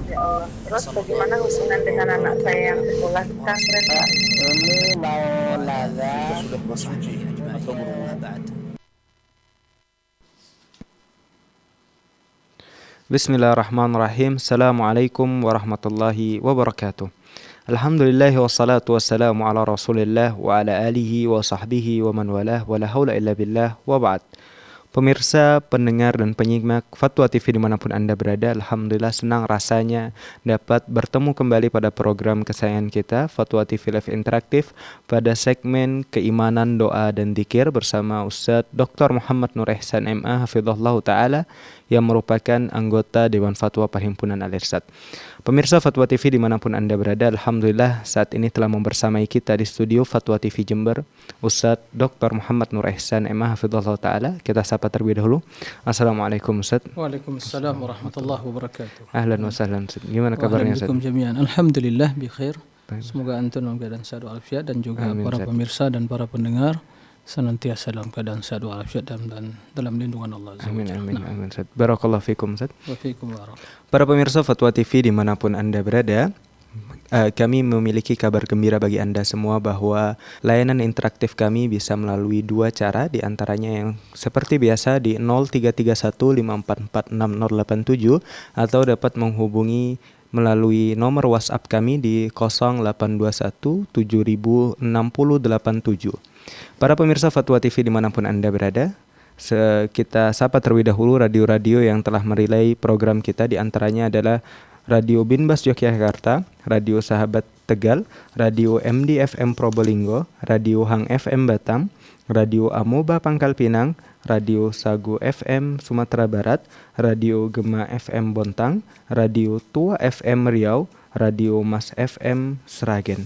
Ya Allah. Terus bagaimana hubungan dengan anak saya yang sekolah di pesantren, Pak? Ini mau nanya sudah bersuci atau berwudu. Bismillahirrahmanirrahim. Assalamualaikum warahmatullahi wabarakatuh. Alhamdulillahi wassalatu wassalamu ala rasulillah wa ala alihi wa sahbihi wa man walah wa la hawla illa billah wa ba'd. Pemirsa, pendengar, dan penyimak Fatwa TV dimanapun Anda berada, Alhamdulillah senang rasanya dapat bertemu kembali pada program kesayangan kita, Fatwa TV Live Interaktif, pada segmen Keimanan, Doa, dan Dzikir bersama Ustadz Dr. Muhammad Nur Ihsan MA Hafizahullah Ta'ala, yang merupakan anggota Dewan Fatwa Perhimpunan Al-Irsyad. Pemirsa Fatwa TV dimanapun Anda berada, Alhamdulillah saat ini telah membersamai kita di studio Fatwa TV Jember Ustadz Dr. Muhammad Nur Ihsan MA Hafizahullah Ta'ala. Kita sapa terlebih dahulu. Assalamualaikum Ustadz. Waalaikumsalam warahmatullahi wabarakatuh. Ahlan wa sahlan Ustadz. Gimana kabarnya Ustadz? Jami'an. Alhamdulillah bi khair. Semoga antum dalam keadaan sehat walafiat dan juga Amin, para Ustadz. pemirsa dan para pendengar senantiasa dalam keadaan sehat walafiat dan dalam lindungan Allah Azza wa Amin, Jalla. amin, amin Ustadz. Barakallahu fikum Ustadz. Wa fiikum barakallahu. Para pemirsa Fatwa TV dimanapun Anda berada, kami memiliki kabar gembira bagi Anda semua bahwa layanan interaktif kami bisa melalui dua cara, di antaranya yang seperti biasa di 0331544687 atau dapat menghubungi melalui nomor WhatsApp kami di 0821 706087. Para pemirsa Fatwa TV dimanapun Anda berada, kita sapa terlebih dahulu radio-radio yang telah merelay program kita, di antaranya adalah Radio Binbas Yogyakarta, Radio Sahabat Tegal, Radio MD FM Probolinggo, Radio Hang FM Batam, Radio Amoba Pangkal Pinang, Radio Sagu FM Sumatera Barat, Radio Gema FM Bontang, Radio Tua FM Riau, Radio Mas FM Sragen.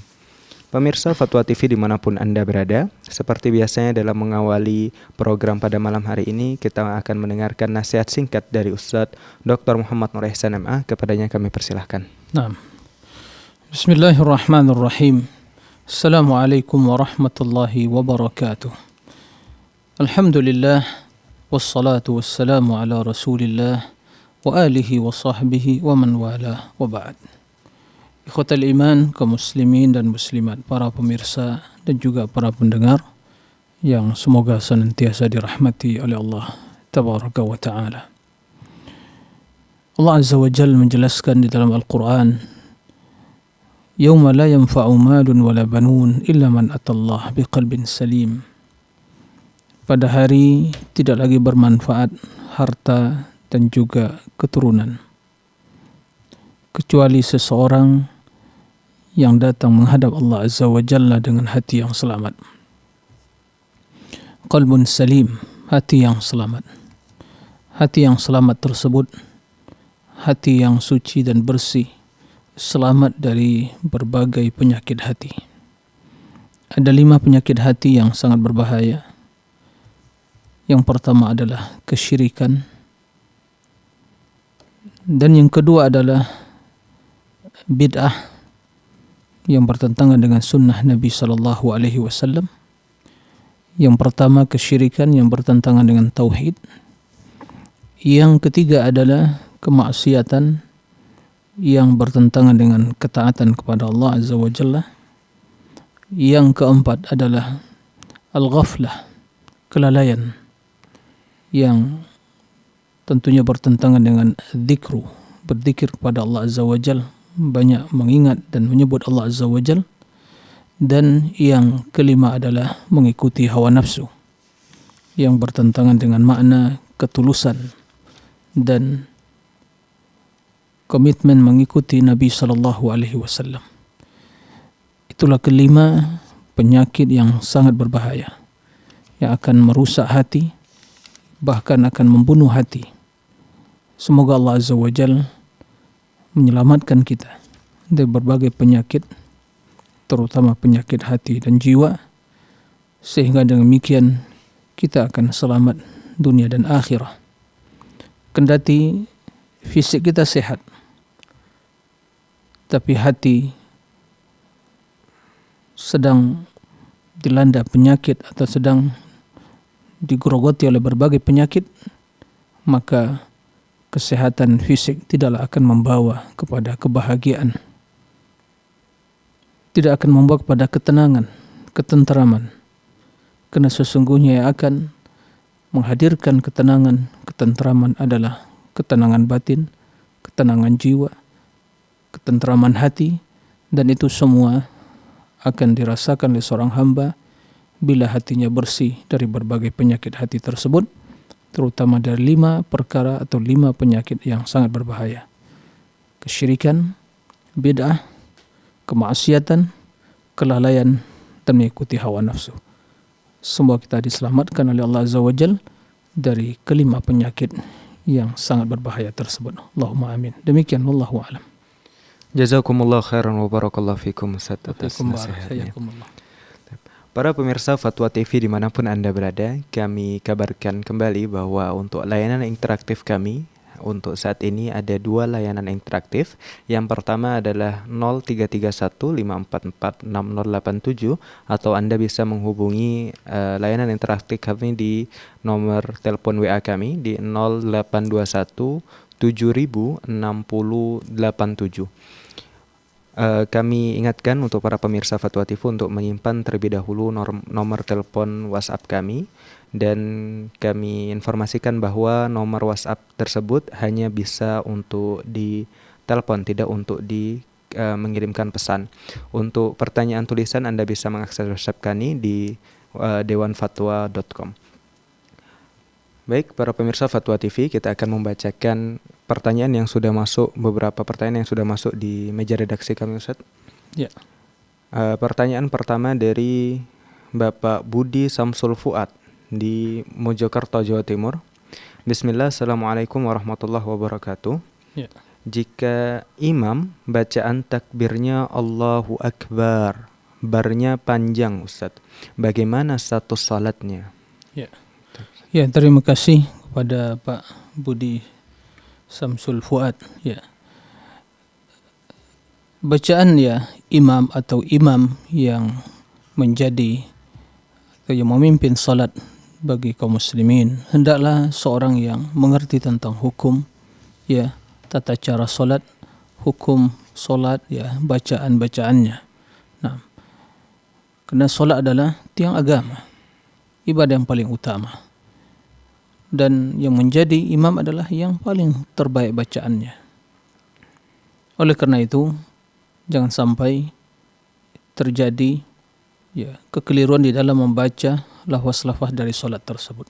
Pemirsa Fatwa TV dimanapun Anda berada, seperti biasanya dalam mengawali program pada malam hari ini, kita akan mendengarkan nasihat singkat dari Ustadz Dr. Muhammad Nur Ihsan MA. Kepadanya kami persilahkan. Naam. Bismillahirrahmanirrahim. Assalamualaikum warahmatullahi wabarakatuh. Alhamdulillah wassalatu wassalamu ala Rasulillah wa alihi wa sahbihi wa man wala wa ba'd. Ikhwatal iman, kaum muslimin dan muslimat, para pemirsa dan juga para pendengar yang semoga senantiasa dirahmati oleh Allah Tabaraka wa Ta'ala. Allah Azza wa Jalla menjelaskan di dalam Al-Quran, Yawma la yanfa'u malun wala banun illa man atallah biqalbin salim. Pada hari tidak lagi bermanfaat harta dan juga keturunan, kecuali seseorang yang datang menghadap Allah Azza wa Jalla dengan hati yang selamat. Qalbun salim, hati yang selamat. Hati yang selamat tersebut, hati yang suci dan bersih, selamat dari berbagai penyakit hati. Ada 5 penyakit hati yang sangat berbahaya. Yang pertama adalah kesyirikan, dan yang kedua adalah bid'ah yang bertentangan dengan sunnah Nabi Sallallahu Alaihi Wasallam. Yang pertama kesyirikan yang bertentangan dengan tauhid. Yang ketiga adalah kemaksiatan yang bertentangan dengan ketaatan kepada Allah Azza wa Jalla. Yang keempat adalah al-ghaflah, kelalaian, yang tentunya bertentangan dengan dzikru, berzikir kepada Allah Azza wa Jalla, banyak mengingat dan menyebut Allah Azza wa Jal. Dan yang kelima adalah mengikuti hawa nafsu yang bertentangan dengan makna ketulusan dan komitmen mengikuti Nabi Sallallahu Alaihi Wasallam. Itulah kelima penyakit yang sangat berbahaya, yang akan merusak hati, bahkan akan membunuh hati. Semoga Allah Azza wa Jal menyelamatkan kita dari berbagai penyakit, terutama penyakit hati dan jiwa, sehingga dengan demikian kita akan selamat dunia dan akhirah. Kendati fisik kita sehat, tapi hati sedang dilanda penyakit atau sedang digerogoti oleh berbagai penyakit, maka kesehatan fisik tidaklah akan membawa kepada kebahagiaan, tidak akan membawa kepada ketenangan, ketenteraman. Karena sesungguhnya yang akan menghadirkan ketenangan, ketenteraman adalah ketenangan batin, ketenangan jiwa, ketenteraman hati, dan itu semua akan dirasakan oleh seorang hamba bila hatinya bersih dari berbagai penyakit hati tersebut, terutama dari 5 perkara atau 5 penyakit yang sangat berbahaya: kesyirikan, bid'ah, kemaksiatan, kelalaian, dan mengikuti hawa nafsu. Semua kita diselamatkan oleh Allah Azza wa Jal dari kelima penyakit yang sangat berbahaya tersebut. Allahumma amin. Demikian, wallahu a'lam. Jazakumullah khairan wa barakallahu fikum Ustaz atas Waalaikumsalam. nasihatnya. Hayakumullah. Para pemirsa Fatwa TV dimanapun Anda berada, kami kabarkan kembali bahwa untuk layanan interaktif kami untuk saat ini ada 2 layanan interaktif. Yang pertama adalah 0351544687 atau Anda bisa menghubungi layanan interaktif kami di nomor telepon WA kami di 0821 7000 6087. Kami ingatkan untuk para pemirsa Fatwa TV untuk menyimpan terlebih dahulu nomor telepon WhatsApp kami, dan kami informasikan bahwa nomor WhatsApp tersebut hanya bisa untuk ditelepon, tidak untuk mengirimkan pesan. Untuk pertanyaan tulisan Anda bisa mengakses website kami di dewanfatwa.com. Baik, para pemirsa Fatwa TV, kita akan membacakan pertanyaan yang sudah masuk, beberapa pertanyaan yang sudah masuk di meja redaksi kami, Ustaz. Ya. Pertanyaan pertama dari Bapak Budi Samsul Fuad di Mojokerto, Jawa Timur. Bismillah, Assalamualaikum warahmatullahi wabarakatuh. Ya. Jika imam bacaan takbirnya Allahu Akbar, barnya panjang, Ustaz, bagaimana status salatnya? Ya. Ya, terima kasih kepada Pak Budi Samsul Fuad. Ya. Bacaan imam atau imam yang menjadi atau yang memimpin salat bagi kaum muslimin hendaklah seorang yang mengerti tentang hukum, tata cara salat, hukum salat, bacaan-bacaannya. Nah, karena salat adalah tiang agama, ibadah yang paling utama. Dan yang menjadi imam adalah yang paling terbaik bacaannya. Oleh karena itu, jangan sampai terjadi kekeliruan di dalam membaca lafaz-lafaz dari solat tersebut.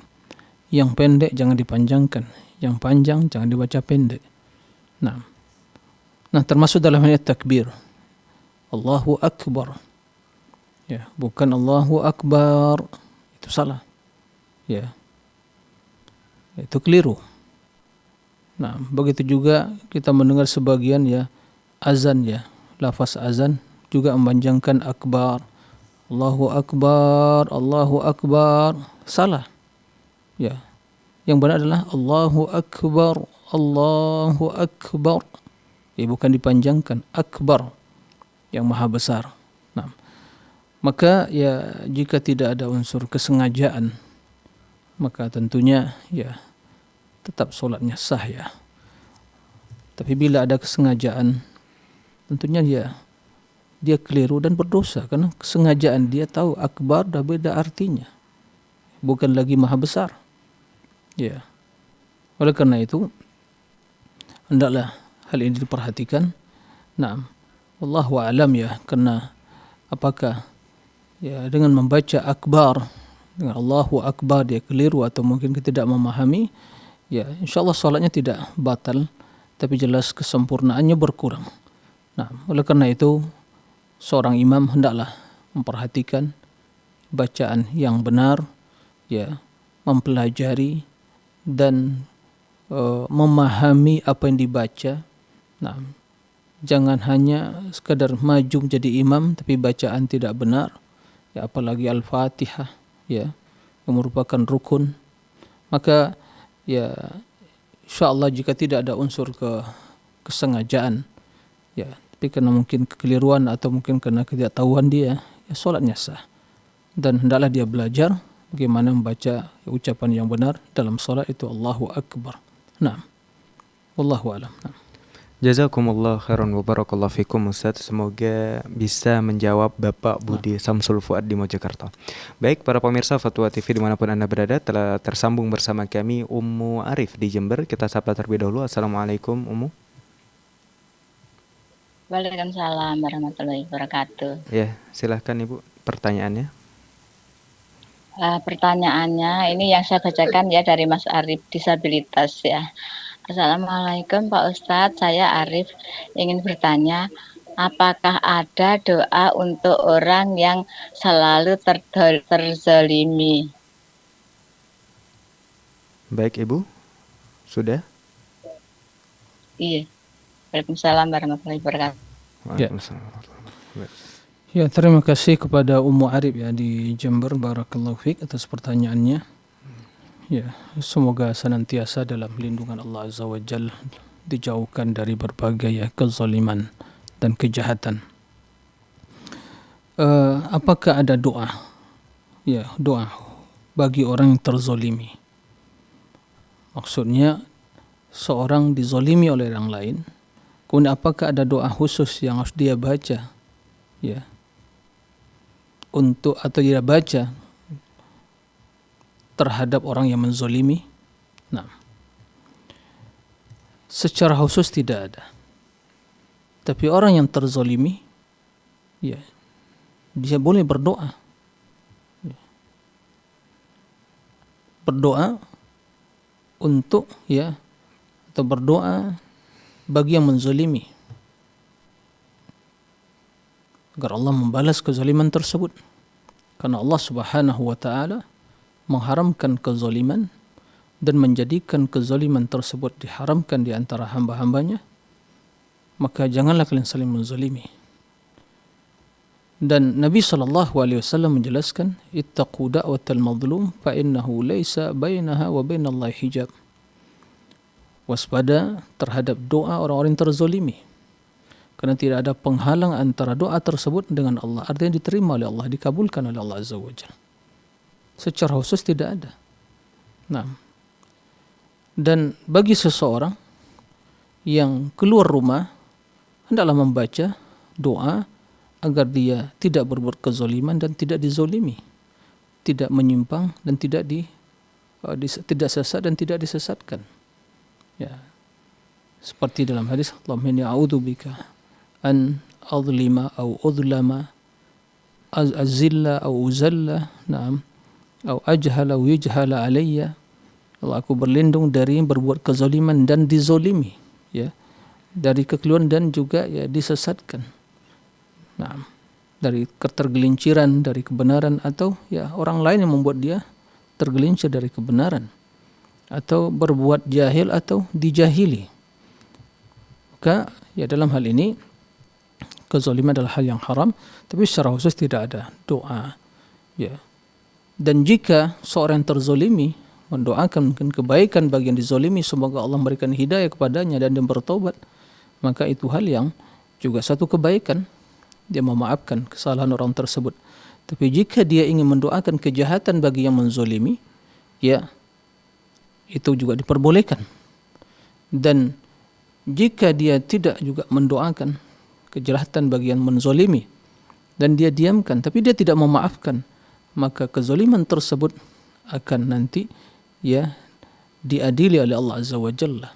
Yang pendek jangan dipanjangkan, yang panjang jangan dibaca pendek. Nah, termasuk dalam ayat takbir, Allahu Akbar. Bukan Allahu Akbar, itu salah. Itu keliru. Nah, begitu juga kita mendengar sebagian azan, lafaz azan juga memanjangkan akbar, Allahu Akbar, Allahu Akbar, salah. Yang benar adalah Allahu Akbar, Allahu Akbar. Bukan dipanjangkan, akbar, yang maha besar. Nah, maka jika tidak ada unsur kesengajaan, maka tentunya tetap solatnya sah Tapi bila ada kesengajaan, tentunya dia keliru dan berdosa, karena kesengajaan dia tahu akbar dah beda artinya, bukan lagi maha besar. Oleh karena itu hendaklah hal ini diperhatikan. Nah, wallahu a'lam karena apakah dengan membaca akbar dengan Allahu Akbar dia keliru atau mungkin tidak memahami, insyaallah salatnya tidak batal, tapi jelas kesempurnaannya berkurang. Nah, oleh karena itu seorang imam hendaklah memperhatikan bacaan yang benar, mempelajari dan memahami apa yang dibaca. Nah, jangan hanya sekadar maju menjadi imam tapi bacaan tidak benar, apalagi Al-Fatihah yang merupakan rukun, maka insyaallah jika tidak ada unsur kesengajaan, tapi karena mungkin kekeliruan atau mungkin karena ketidaktahuan dia, solatnya sah. Dan hendaklah dia belajar bagaimana membaca ucapan yang benar dalam solat itu Allahu Akbar. Nah, Wallahu a'lam. Jazakumullah khairan wa barakallahu fikum Ustaz. Semoga bisa menjawab Bapak Budi Samsul Fuad di Mojokerto. Baik para pemirsa Fatwa TV dimanapun Anda berada, telah tersambung bersama kami Ummu Arif di Jember. Kita sapa terlebih dahulu. Assalamualaikum Ummu. Waalaikumsalam warahmatullahi wabarakatuh. Ya, silahkan Ibu pertanyaannya. Pertanyaannya ini yang saya bacakan ya dari Mas Arif, disabilitas ya. Assalamualaikum Pak Ustadz, saya Arif ingin bertanya, apakah ada doa untuk orang yang selalu terzalimi? Baik Ibu, sudah? Iya. Waalaikumsalam warahmatullahi wabarakatuh. Waalaikumsalam. Ya, terima kasih kepada Ummu Arif ya di Jember, barakallahu fiik atas pertanyaannya. Ya, semoga senantiasa dalam lindungan Allah Azza wa Jalla, dijauhkan dari berbagai kezaliman dan kejahatan. Apakah ada doa? Ya, doa bagi orang yang terzolimi. Maksudnya seorang dizolimi oleh orang lain, kemudian apakah ada doa khusus yang harus dia baca? Ya, untuk atau dia baca terhadap orang yang menzolimi? Nah, secara khusus tidak ada. Tapi orang yang terzolimi, ya, dia boleh berdoa. Berdoa untuk ya, atau berdoa bagi yang menzolimi, agar Allah membalas kezaliman tersebut. Karena Allah Subhanahu wa taala mengharamkan kezaliman dan menjadikan kezaliman tersebut diharamkan di antara hamba-hambanya, maka janganlah kalian saling menzalimi. Dan Nabi SAW menjelaskan, ittaqu da'watal mazlum fa innahu laisa bainaha wa bainallahi hijab. Waspada terhadap doa orang-orang yang terzalimi, karena tidak ada penghalang antara doa tersebut dengan Allah, artinya diterima oleh Allah, dikabulkan oleh Allah Azza wa Jalla. Secara khusus tidak ada. Nah, dan bagi seseorang yang keluar rumah, hendaklah membaca doa agar dia tidak berbuat kezaliman dan tidak dizolimi, tidak menyimpang dan tidak sesat dan tidak disesatkan. Ya, seperti dalam hadis, Allahumma inni a'udzubika an adlima au udlama azilla au uzalla, na'am, au ajhala au yujhala alayya. Allah, aku berlindung dari berbuat kezaliman dan dizolimi, ya, dari kekeliruan dan juga ya disesatkan. Nah, dari ketergelinciran dari kebenaran, atau ya orang lain yang membuat dia tergelincir dari kebenaran, atau berbuat jahil atau dijahili. Maka ya dalam hal ini kezaliman adalah hal yang haram, tapi secara khusus tidak ada doa. Ya. Dan jika seorang yang terzolimi mendoakan mungkin kebaikan bagi yang dizolimi, semoga Allah memberikan hidayah kepadanya dan dia bertobat, maka itu hal yang juga satu kebaikan, dia memaafkan kesalahan orang tersebut. Tapi jika dia ingin mendoakan kejahatan bagi yang menzolimi, ya itu juga diperbolehkan. Dan jika dia tidak juga mendoakan kejahatan bagi yang menzolimi dan dia diamkan, tapi dia tidak memaafkan, maka kezaliman tersebut akan nanti ya diadili oleh Allah Azza wa Jalla,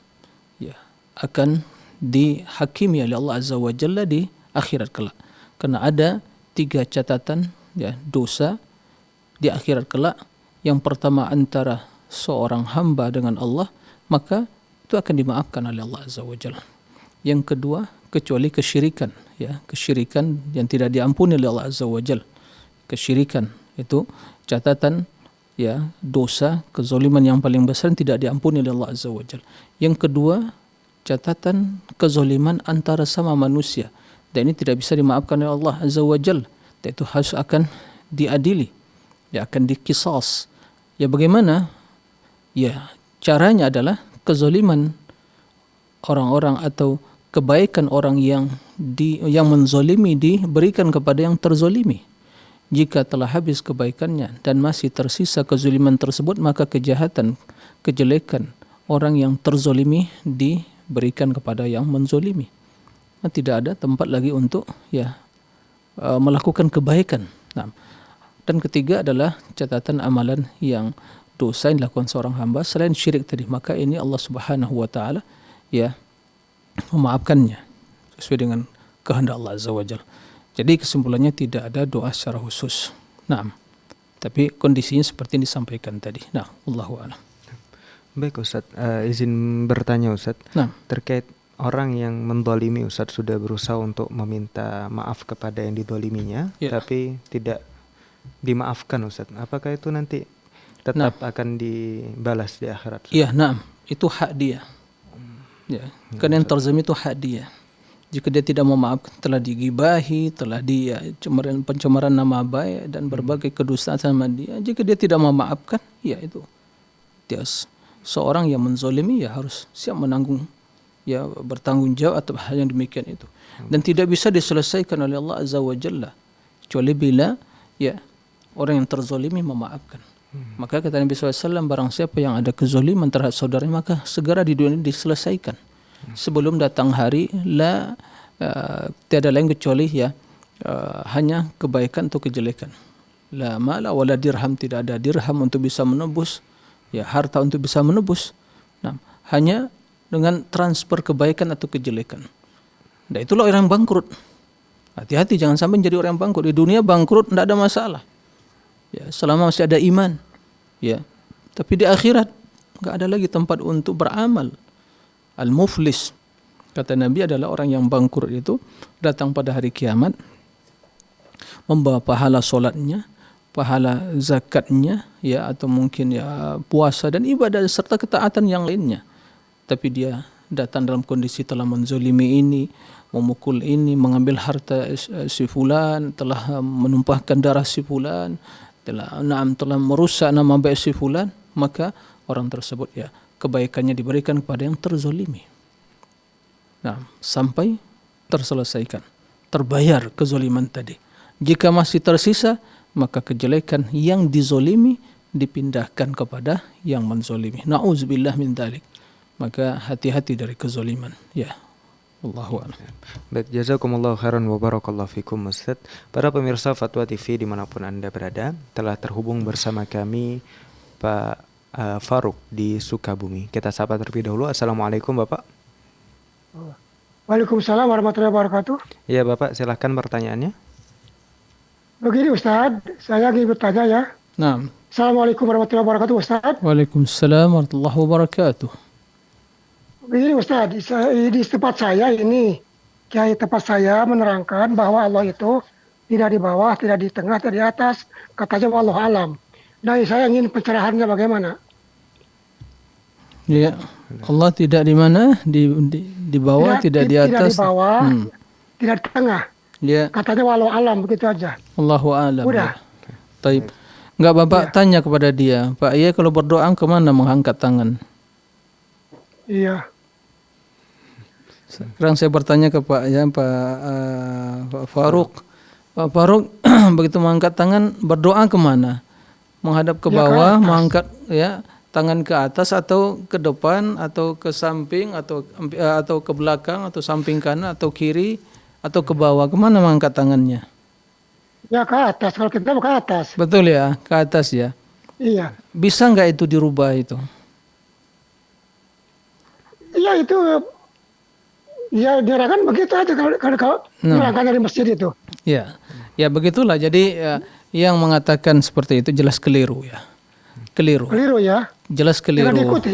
ya akan dihakimi oleh Allah Azza wa Jalla di akhirat kelak. Karena ada 3 catatan ya dosa di akhirat kelak. Yang pertama antara seorang hamba dengan Allah, maka itu akan dimaafkan oleh Allah Azza wa Jalla. Yang kedua, kecuali kesyirikan, ya kesyirikan yang tidak diampuni oleh Allah Azza wa Jalla. Kesyirikan itu catatan ya dosa kezaliman yang paling besar yang tidak diampuni oleh Allah Azza wa Jalla. Yang kedua, catatan kezaliman antara sama manusia, dan ini tidak bisa dimaafkan oleh Allah Azza wa Jalla, dan itu harus akan diadili, ya akan dikisas. Ya bagaimana? Ya caranya adalah kezaliman orang-orang atau kebaikan orang yang menzolimi diberikan kepada yang terzolimi. Jika telah habis kebaikannya dan masih tersisa kezaliman tersebut, maka kejahatan, kejelekan orang yang terzolimi diberikan kepada yang menzolimi. Tidak ada tempat lagi untuk melakukan kebaikan. Nah, dan ketiga adalah catatan amalan yang dosa yang dilakukan seorang hamba selain syirik tadi, maka ini Allah Subhanahu wa taala memaafkannya sesuai dengan kehendak Allah Azza wa Jalla. Jadi kesimpulannya tidak ada doa secara khusus. Nah, tapi kondisinya seperti yang disampaikan tadi. Nah, wallahu a'lam. Baik Ustaz, izin bertanya Ustaz, terkait orang yang mendolimi Ustaz, sudah berusaha untuk meminta maaf kepada yang didoliminya, tapi tidak dimaafkan Ustaz. Apakah itu nanti tetap akan dibalas di akhirat? Iya, itu hak dia. Ya, karena yang terzalimi itu hak dia. Jika dia tidak mau maaf, telah digibahi, telah dia pencemaran nama baik dan berbagai kedustaan sama dia. Jika dia tidak mau maafkan, ya itu dia seorang yang menzalimi, ya harus siap menanggung, ya bertanggung jawab atas hal yang demikian itu. Dan tidak bisa diselesaikan oleh Allah Azza wa Jalla kecuali bila orang yang terzalimi memaafkan. Maka kata Nabi SAW, barang siapa yang ada kezaliman terhadap saudaranya, maka segera di dunia diselesaikan sebelum datang hari tiada lain kecuali hanya kebaikan atau kejelekan. La mala wala dirham, tidak ada dirham untuk bisa menebus, harta untuk bisa menebus. Hanya dengan transfer kebaikan atau kejelekan. Nah, itulah orang bangkrut. Hati-hati jangan sampai jadi orang bangkrut. Di dunia bangkrut tidak ada masalah. Selama masih ada iman. Tapi di akhirat enggak ada lagi tempat untuk beramal. Al-muflis, kata Nabi, adalah orang yang bangkrut itu datang pada hari kiamat membawa pahala solatnya, pahala zakatnya, atau mungkin puasa dan ibadah serta ketaatan yang lainnya. Tapi dia datang dalam kondisi telah menzalimi ini, memukul ini, mengambil harta si fulan, telah menumpahkan darah si fulan, telah merusak nama baik si fulan, maka orang tersebut kebaikannya diberikan kepada yang terzalimi. Sampai terselesaikan, terbayar kezaliman tadi. Jika masih tersisa, maka kejelekan yang dizalimi dipindahkan kepada yang menzalimi. Na'udzubillah min dzalik. Maka hati-hati dari kezaliman. Wallahu a'lam. Baik, jazakumullahu khairan wa barakallahu fikum Ustaz. Para pemirsa Fatwa TV dimanapun Anda berada, telah terhubung bersama kami Pak Faruk di Sukabumi. Kita sapa terlebih dahulu. Assalamualaikum Bapak. Waalaikumsalam warahmatullahi wabarakatuh. Ya Bapak, silahkan pertanyaannya. Begini Ustaz, saya ingin bertanya ya. Assalamualaikum warahmatullahi wabarakatuh Ustaz. Waalaikumsalam warahmatullahi wabarakatuh. Begini Ustaz, di tempat saya ini, kiai tempat saya menerangkan bahwa Allah itu tidak di bawah, tidak di tengah, tidak di atas. Katanya wallahu alam. Nah, saya ingin pencerahannya bagaimana? Allah tidak di mana? Di bawah, tidak di atas. Tidak di bawah, tidak di tengah. Katanya wallahu alam, begitu aja. Allahu alam. Udah. Taib. Enggak Bapak tanya kepada dia, Pak, kalau berdoa kemana mengangkat tangan? Iya. Sekarang saya bertanya ke Pak Faruk. Pak Faruk begitu mengangkat tangan, berdoa kemana? Menghadap ke bawah, mengangkat tangan ke atas atau ke depan atau ke samping atau ke belakang atau samping kanan atau kiri atau ke bawah, kemana mengangkat tangannya? Ya ke atas, kalau kita ke atas. Betul ya, ke atas ya. Iya. Bisa nggak itu dirubah itu? Iya itu, diarahkan begitu aja kalau diarahkan dari masjid itu. Ya begitulah. Jadi yang mengatakan seperti itu jelas keliru ya. Keliru ya. Jelas keliru. Jangan diikuti.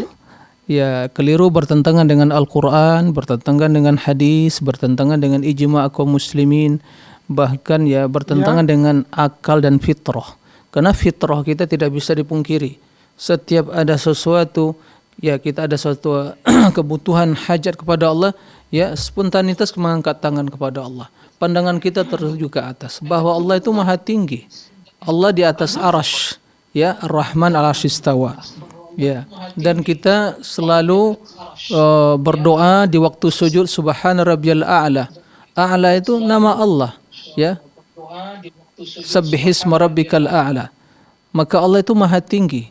Ya, keliru, bertentangan dengan Al-Quran, bertentangan dengan hadis, bertentangan dengan ijma' kaum muslimin, bahkan bertentangan dengan akal dan fitrah. Karena fitrah kita tidak bisa dipungkiri. Setiap ada sesuatu, kita ada suatu kebutuhan hajat kepada Allah, spontanitas mengangkat tangan kepada Allah. Pandangan kita tertuju ke atas, bahwa Allah itu maha tinggi. Allah di atas arash, Ar-Rahman al-Arsy istawa. Dan kita selalu berdoa di waktu sujud, subhana rabbiyal a'la. A'la itu nama Allah, Sabbihisma rabbikal a'la. Maka Allah itu maha tinggi.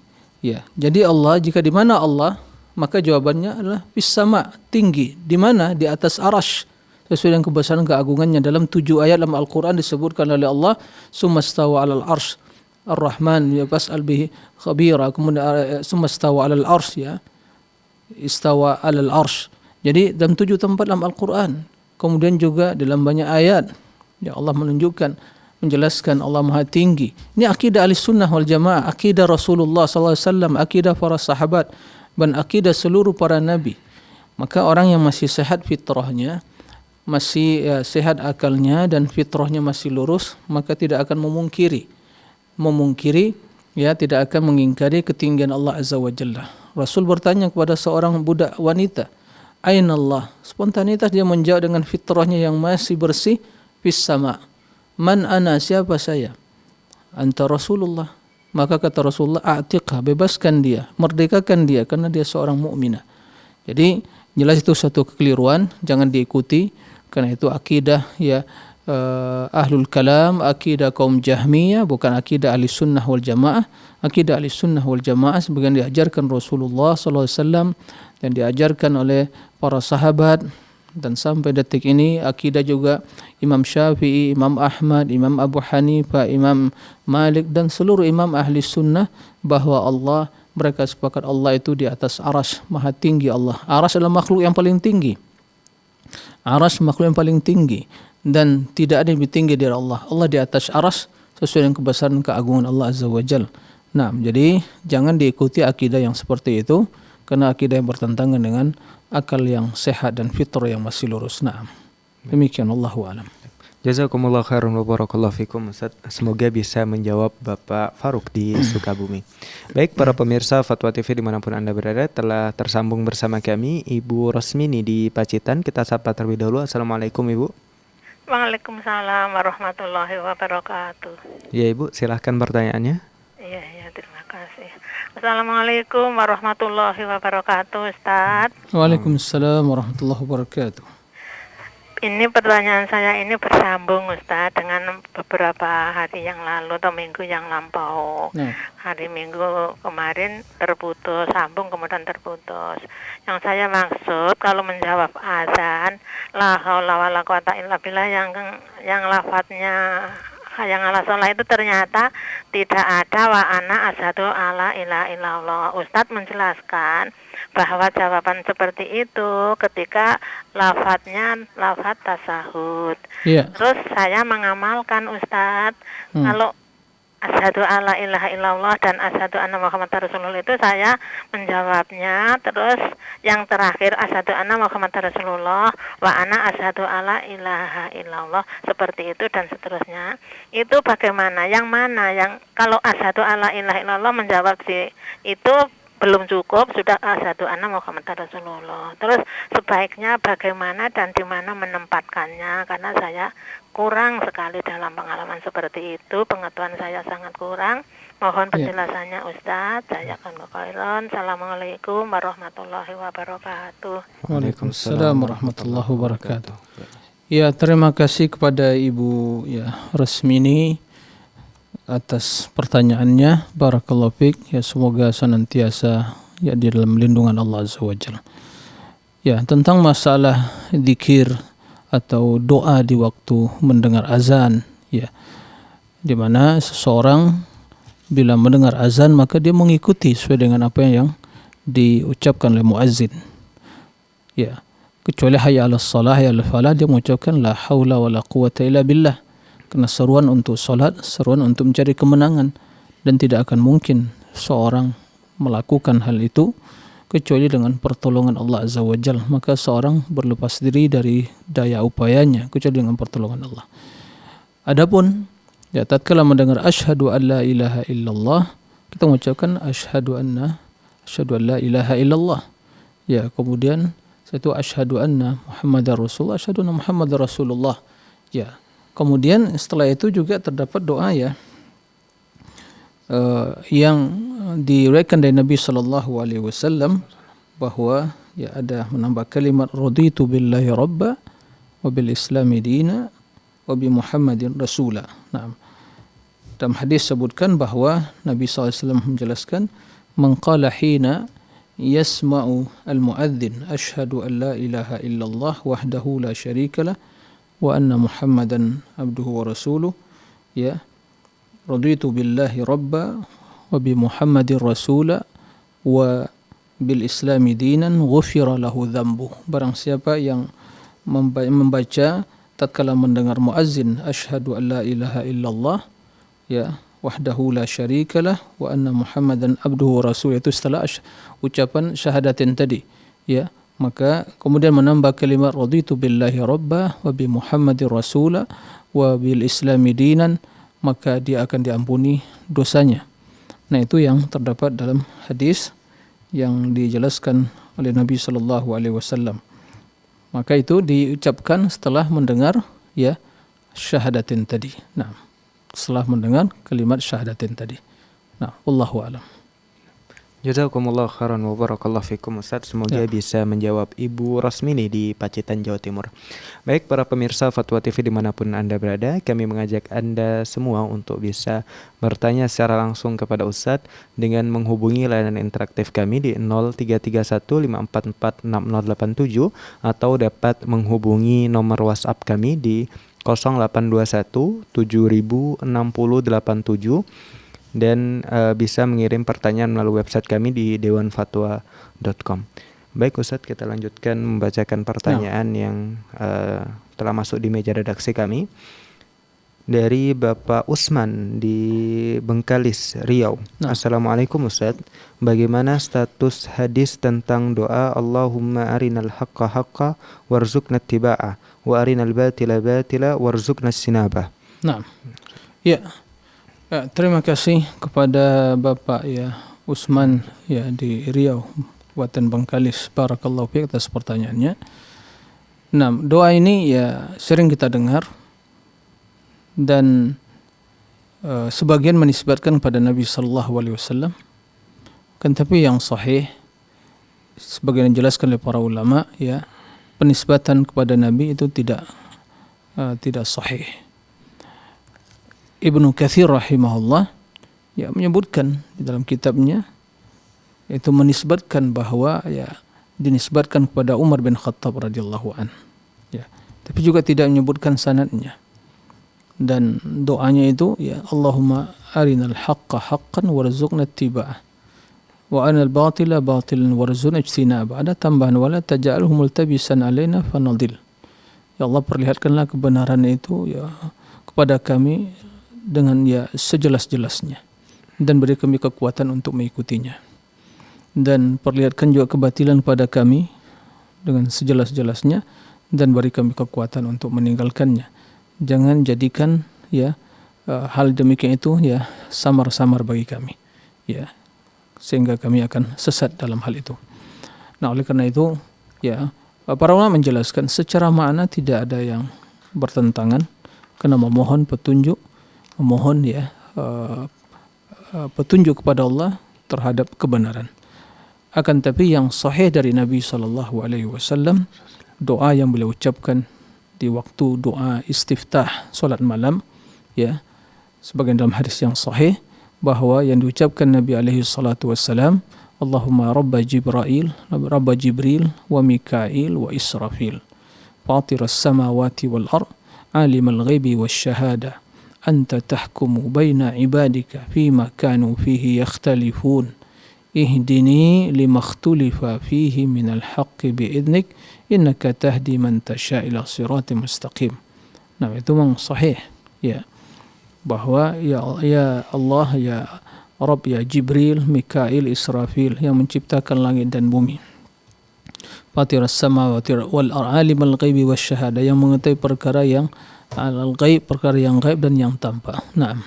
Jadi Allah, jika di mana Allah, Maka jawabannya adalah fis sama, tinggi. Di mana? Di atas arash. Sesuai dengan kebesaran keagungannya. Dalam 7 ayat dalam Al-Quran disebutkan oleh Allah, summa stawa 'alal arsh. Ar-Rahman yas'al bihi khabira. Kemudian summa stawa 'alal arsh, ya. Istawa 'alal arsh. Jadi dalam 7 tempat dalam Al-Quran. Kemudian juga dalam banyak ayat, ya, Allah menunjukkan, menjelaskan Allah Maha Tinggi. Ini akidah Ahlussunnah wal Jamaah, akidah Rasulullah SAW, akidah para sahabat, dan akidah seluruh para nabi. Maka orang yang masih sehat fitrahnya, masih sehat akalnya dan fitrahnya masih lurus, maka tidak akan memungkiri, ya, tidak akan mengingkari ketinggian Allah Azza wa Jalla. Rasul bertanya kepada seorang budak wanita, "Aina Allah?" Spontanitas dia menjawab dengan fitrahnya yang masih bersih, "Fis sama." "Man ana?" Siapa saya? "Anta Rasulullah." Maka kata Rasulullah, "A'tiqha," bebaskan dia, merdekakan dia, karena dia seorang mukminah. Jadi jelas itu satu kekeliruan, jangan diikuti, karena itu akidah, ya, ahlul kalam, akidah kaum Jahmiyah, bukan akidah Ahlussunnah wal Jamaah. Akidah Ahlussunnah wal Jamaah sebagian diajarkan Rasulullah SAW dan diajarkan oleh para sahabat, dan sampai detik ini akidah juga Imam Syafi'i, Imam Ahmad, Imam Abu Hanifah, Imam Malik, dan seluruh imam ahli sunnah, bahwa Allah, mereka sepakat Allah itu di atas arash, maha tinggi Allah. Arash adalah makhluk yang paling tinggi. Arash makhluk yang paling tinggi, dan tidak ada yang lebih tinggi dari Allah. Allah di atas arash sesuai dengan kebesaran keagungan Allah Azza wa Jal. Nah, jadi jangan diikuti akidah yang seperti itu, karena akidah yang bertentangan dengan akal yang sehat dan fitrah yang masih lurus. Nah, demikian, Allahu a'lam. Jazakumullah khairan wa barakallahu fikum, Ustaz. Semoga bisa menjawab Bapak Faruk di Sukabumi. Baik, para pemirsa Fatwa TV dimanapun Anda berada, telah tersambung bersama kami Ibu Rosmini di Pacitan. Kita sapa terlebih dahulu. Assalamualaikum, Ibu. Waalaikumsalam warahmatullahi wabarakatuh. Ya, Ibu, silahkan pertanyaannya. Iya, terima kasih. Assalamualaikum warahmatullahi wabarakatuh, Ustaz. Waalaikumsalam warahmatullahi wabarakatuh. Ini pertanyaan saya ini bersambung, Ustaz, dengan beberapa hari yang lalu atau minggu yang lampau. Hari Minggu kemarin terputus, sambung kemudian terputus. Yang saya maksud, kalau menjawab azan, la haula wala quwata illa billah, yang lafadznya yang ala sholat itu ternyata tidak ada wa ana asyhadu alla ilaha illallah. Ustadz menjelaskan bahwa jawaban seperti itu ketika lafadznya lafadz tasahud. Terus saya mengamalkan, Ustadz, kalau asyhadu alla ilaha illallah dan asyhadu anna muhammadar rasulullah itu saya menjawabnya, terus yang terakhir asyhadu anna muhammadar rasulullah wa ana asyhadu alla ilaha illallah, seperti itu dan seterusnya. Itu bagaimana? Yang mana yang kalau asyhadu alla ilaha illallah menjawab itu belum cukup, sudah asyhadu anna muhammadar rasulullah. Terus sebaiknya bagaimana dan di mana menempatkannya, karena saya kurang sekali dalam pengalaman seperti itu, pengetahuan saya sangat kurang. Mohon penjelasannya, Ustaz. Saya akan khairan. Assalamualaikum warahmatullahi wabarakatuh. Waalaikumsalam warahmatullahi wabarakatuh. Ya, terima kasih kepada Ibu, ya, Resmini atas pertanyaannya. Barakallahu fiik. Ya, semoga senantiasa, ya, di dalam lindungan Allah Azza wa Jalla. Ya, tentang masalah zikir atau doa di waktu mendengar azan, ya, di mana seseorang bila mendengar azan maka dia mengikuti sesuai dengan apa yang diucapkan oleh muazzin, ya, kecuali hayya 'alas shalah, hayya 'alal falah, dia mengucapkan la haula wala quwata illa billah, karena seruan untuk salat, seruan untuk mencari kemenangan, dan tidak akan mungkin seorang melakukan hal itu kecuali dengan pertolongan Allah Azza wa Jalla. Maka seorang berlepas diri dari daya upayanya kecuali dengan pertolongan Allah. Adapun, ya, tatkala mendengar asyhadu an la ilaha illallah, kita mengucapkan asyhadu an la ilaha illallah. Ya, kemudian satu asyhadu anna Muhammadar Rasulullah, asyhadu anna Muhammadar Rasulullah. Ya, kemudian setelah itu juga terdapat doa, ya, yang diriwayatkan dari Nabi sallallahu alaihi wasallam bahwa, ya, ada menambah kalimat raditu billahi rabba wa bil islami dina wa bi Muhammadin rasula. Nah, dalam hadis sebutkan bahwa Nabi sallallahu alaihi wasallam menjelaskan man qala hina yasma'u al-muadzin asyhadu an la ilaha illallah wahdahu la syarikalah wa anna Muhammadan abduhu wa rasuluh, ya, raditu billahi rabba wa bi Muhammadin rasula wa bil islami dinan ghufira lahu dhanbuh. Barang siapa yang membaca tatkala mendengar muazzin asyhadu an la ilaha illallah, ya, wahdahu la syarikalah wa anna Muhammadan abduhu wa rasuluh, itu setelah ucapan syahadatin tadi, ya, maka kemudian menambah kalimat raditu billahi rabba wa bi Muhammadin rasula wa bil islami dinan, maka dia akan diampuni dosanya. Nah, itu yang terdapat dalam hadis yang dijelaskan oleh Nabi sallallahu alaihi wasallam. Maka itu diucapkan setelah mendengar, ya, syahadatin tadi. Nah, setelah mendengar kalimat syahadatin tadi. Nah, wallahu a'lam. Jazakumullah khairan wa barakallahu fikum Ustaz. Semoga bisa menjawab Ibu Rasmini di Pacitan, Jawa Timur. Baik para pemirsa Fatwa TV dimanapun Anda berada, kami mengajak Anda semua untuk bisa bertanya secara langsung kepada Ustaz dengan menghubungi layanan interaktif kami di 0321544687 atau dapat menghubungi nomor WhatsApp kami di 0821706087 dan bisa mengirim pertanyaan melalui website kami di dewanfatwa.com. Baik Ustadz, kita lanjutkan membacakan pertanyaan yang telah masuk di meja redaksi kami. Dari Bapak Usman di Bengkalis, Riau. Assalamualaikum Ustadz, bagaimana status hadis tentang doa Allahumma arinal haqqa haqqa warzuqna ittiba'ah wa arinal batila batila warzuqna sinabah. Nah, ya. Ya, terima kasih kepada Bapak, ya, Usman, ya, di Riau, Kabupaten Bengkalis. Barakallahu fiik atas pertanyaannya. Nah, doa ini ya sering kita dengar dan sebagian menisbatkan kepada Nabi sallallahu alaihi wasallam. Kan tapi yang sahih sebagian dijelaskan oleh para ulama, ya, penisbatan kepada Nabi itu tidak sahih. Ibnu Katsir rahimahullah, ya, menyebutkan di dalam kitabnya itu menisbatkan bahwa, ya, dinisbatkan kepada Umar bin Khattab radhiyallahu an, ya, tapi juga tidak menyebutkan sanadnya. Dan doanya itu, ya, Allahumma arinal haqqa haqqan warzuqna ittiba'ah wa arinal batila batilan warzuqna ijtinabah. Ada tambahan wala taj'alhu multabisan alaina fanadil. Ya Allah, perlihatkanlah kebenaran itu, ya, kepada kami dengan, ya, sejelas-jelasnya dan beri kami kekuatan untuk mengikutinya, dan perlihatkan juga kebatilan pada kami dengan sejelas-jelasnya dan beri kami kekuatan untuk meninggalkannya. Jangan jadikan, ya, hal demikian itu, ya, samar-samar bagi kami, ya, sehingga kami akan sesat dalam hal itu. Nah, oleh karena itu, ya, para ulama menjelaskan secara makna tidak ada yang bertentangan, karena memohon petunjuk, memohon, ya, petunjuk kepada Allah terhadap kebenaran. Akan tapi yang sahih dari Nabi sallallahu alaihi wasallam, doa yang beliau ucapkan di waktu doa istiftah salat malam, ya, sebagian dalam hadis yang sahih bahwa yang diucapkan Nabi alaihi salatu wassalam, Allahumma rabba Jibril wa Mikail wa Israfil fatiras samawati wal ard alimal ghaibi wasyahada anta tahkumu baina ibadika fima kanu fihi yakhtalifun ihdini lima ikhtulifa fihi minal haqqi bi'idnik innaka tahdi man tasha ila siratim mustaqim. Nah, itu memang sahih, ya, bahwa ya Allah, ya Rabb, ya Jibril, Mikail, Israfil yang menciptakan langit dan bumi, fatiras samawati wal alimul ghaibi wasyahada, yang mengetahui perkara yang al-ghaib, perkara yang gaib dan yang tampak. Naam.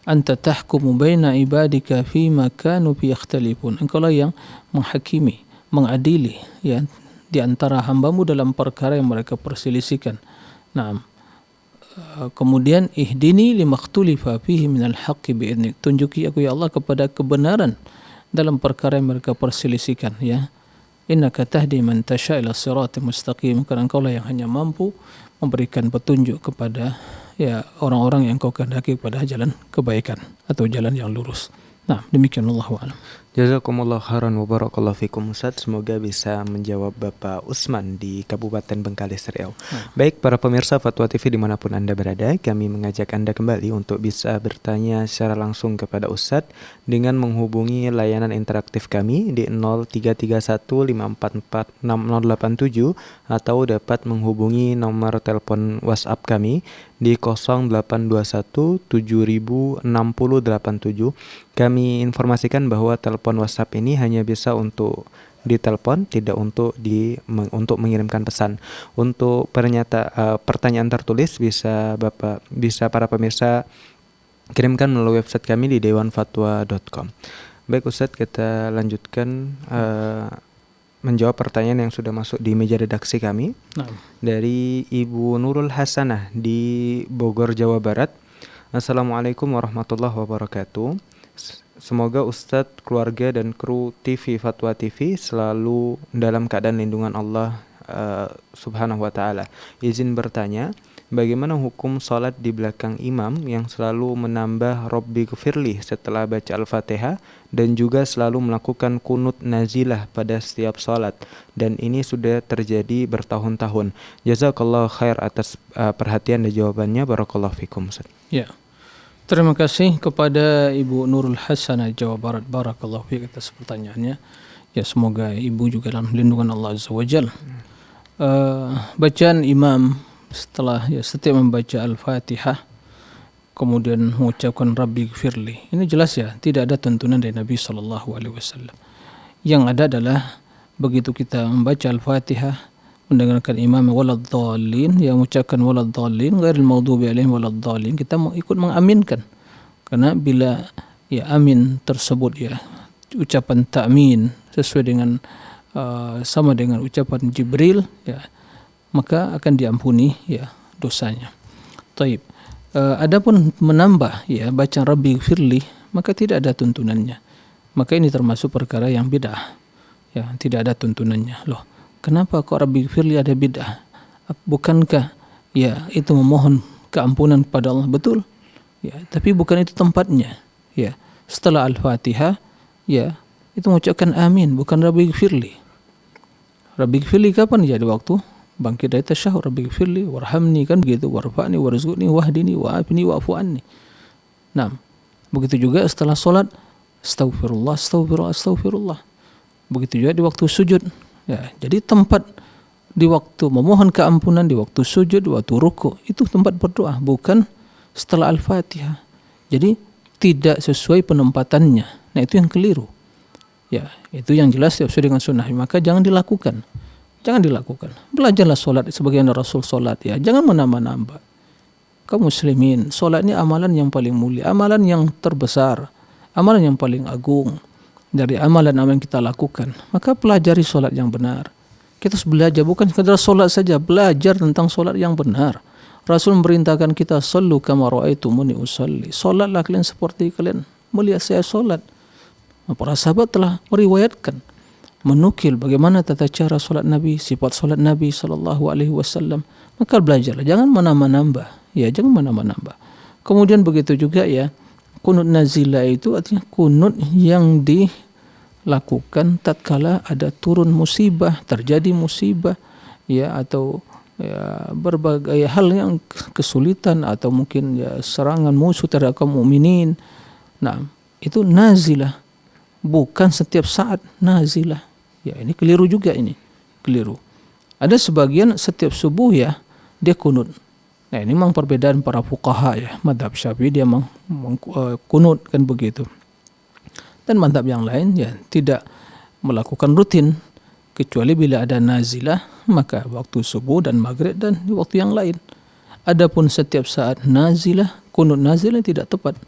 Anta tahkumu baina ibadika fima kanu fi yakhtalifun. Engkaulah yang menghakimi, mengadili, ya, di antara hambamu dalam perkara yang mereka perselisihkan. Naam. Kemudian ihdini limakhtulifa fihi minal haqqi bi'idnik. Tunjuki aku, ya Allah, kepada kebenaran dalam perkara yang mereka perselisihkan, ya. Innaka tahdi man tasha ila siratim mustaqim. Karena engkaulah yang hanya mampu memberikan petunjuk kepada, ya, orang-orang yang kau kehendaki kepada jalan kebaikan atau jalan yang lurus. Nah, demikian, Allahu a'lam. Jazakumullah khairan wa barakallahu fikum Ustaz. Semoga bisa menjawab Bapak Usman di Kabupaten Bengkalis Riau. Baik para pemirsa Fatwa TV dimanapun Anda berada, kami mengajak Anda kembali untuk bisa bertanya secara langsung kepada Ustaz dengan menghubungi layanan interaktif kami di 0331544687 atau dapat menghubungi nomor telepon WhatsApp kami di 0821 7060 87. Kami informasikan bahwa telepon WhatsApp ini hanya bisa untuk ditelepon, tidak untuk untuk mengirimkan pesan. Untuk pertanyaan tertulis bisa para pemirsa kirimkan melalui website kami di dewanfatwa.com. Baik Ustadz, kita lanjutkan menjawab pertanyaan yang sudah masuk di meja redaksi kami. Dari Ibu Nurul Hasanah di Bogor, Jawa Barat. Assalamualaikum warahmatullahi wabarakatuh. Semoga Ustadz, keluarga dan kru TV Fatwa TV selalu dalam keadaan lindungan Allah Subhanahu wa Ta'ala. Izin bertanya, bagaimana hukum sholat di belakang imam yang selalu menambah Robbi Gfirli setelah baca Al-Fatihah dan juga selalu melakukan kunut nazilah pada setiap sholat, dan ini sudah terjadi bertahun-tahun. Jazakallah khair atas perhatian dan jawabannya. Barakallahu fikum Ustaz. Ya. Terima kasih kepada Ibu Nurul Hasanah Jawa Barat. Barakallahu fiik atas pertanyaannya. Ya, semoga Ibu juga dalam lindungan Allah Azza wa Jalla. Bacaan imam setelah setiap membaca Al-Fatihah kemudian mengucapkan Rabbi Gfirli, ini jelas ya, tidak ada tuntunan dari Nabi SAW. Yang ada adalah begitu kita membaca Al-Fatihah, mendengarkan imam waladhdallin, yang mengucapkan waladhdallin ghairil maghdubi alaihim waladhdallin, kita mau ikut mengaminkan, karena bila amin tersebut ucapan ta'min sesuai dengan sama dengan ucapan Jibril, maka akan diampuni dosanya. Taib. Adapun menambah bacaan Rabbi Gfirli, maka tidak ada tuntunannya. Maka ini termasuk perkara yang bid'ah. Tidak ada tuntunannya. Loh, kenapa kok Rabbi Gfirli ada bid'ah? Bukankah itu memohon keampunan kepada Allah? Betul. Tapi bukan itu tempatnya. Setelah Al-Fatihah, itu mengucapkan amin, bukan Rabbi Gfirli. Rabbi Gfirli kapan? Di waktu bangkit dari tasyahud. Rabbi Gfirli warhamni, kan begitu, warfa'ni warzuqni wahdini wa'afini wa'fu anni. Nah, begitu juga setelah salat, astaghfirullah, astaghfirullah, astaghfirullah. Begitu juga di waktu sujud. Jadi tempat di waktu memohon keampunan, di waktu sujud, di waktu ruku, itu tempat berdoa, bukan setelah Al-Fatihah. Jadi tidak sesuai penempatannya. Nah, itu yang keliru. Itu yang jelas sesuai dengan sunnah, maka jangan dilakukan. Jangan dilakukan. Belajarlah solat sebagaimana Rasul solat, jangan menambah-nambah. Kaum muslimin, solat ini amalan yang paling mulia, amalan yang terbesar, amalan yang paling agung dari amalan-amalan yang kita lakukan. Maka pelajari solat yang benar. Kita harus belajar, bukan sekadar solat saja, belajar tentang solat yang benar. Rasul memerintahkan kita, sallu kama ra'aitumuni usalli. Solatlah kalian seperti kalian melihat saya solat. Para sahabat telah meriwayatkan, menukil bagaimana tata cara solat Nabi, sifat solat Nabi SAW. Maka belajarlah, jangan menambah-nambah. Jangan menambah-nambah. Kemudian begitu juga kunut nazilah itu artinya kunut yang dilakukan tatkala ada turun musibah, terjadi musibah, atau berbagai hal yang kesulitan, atau mungkin serangan musuh terhadap kaum mukminin. Nah, itu nazilah. Bukan setiap saat nazilah. Ini keliru juga, ini keliru. Ada sebagian setiap subuh dia kunut. Nah, ini memang perbedaan para fuqaha Madhab Syafi'i dia kunut, kan begitu. Dan madhab yang lain tidak melakukan rutin, kecuali bila ada nazilah, maka waktu subuh dan maghrib dan di waktu yang lain. Adapun setiap saat nazilah, kunut nazilah tidak tepat.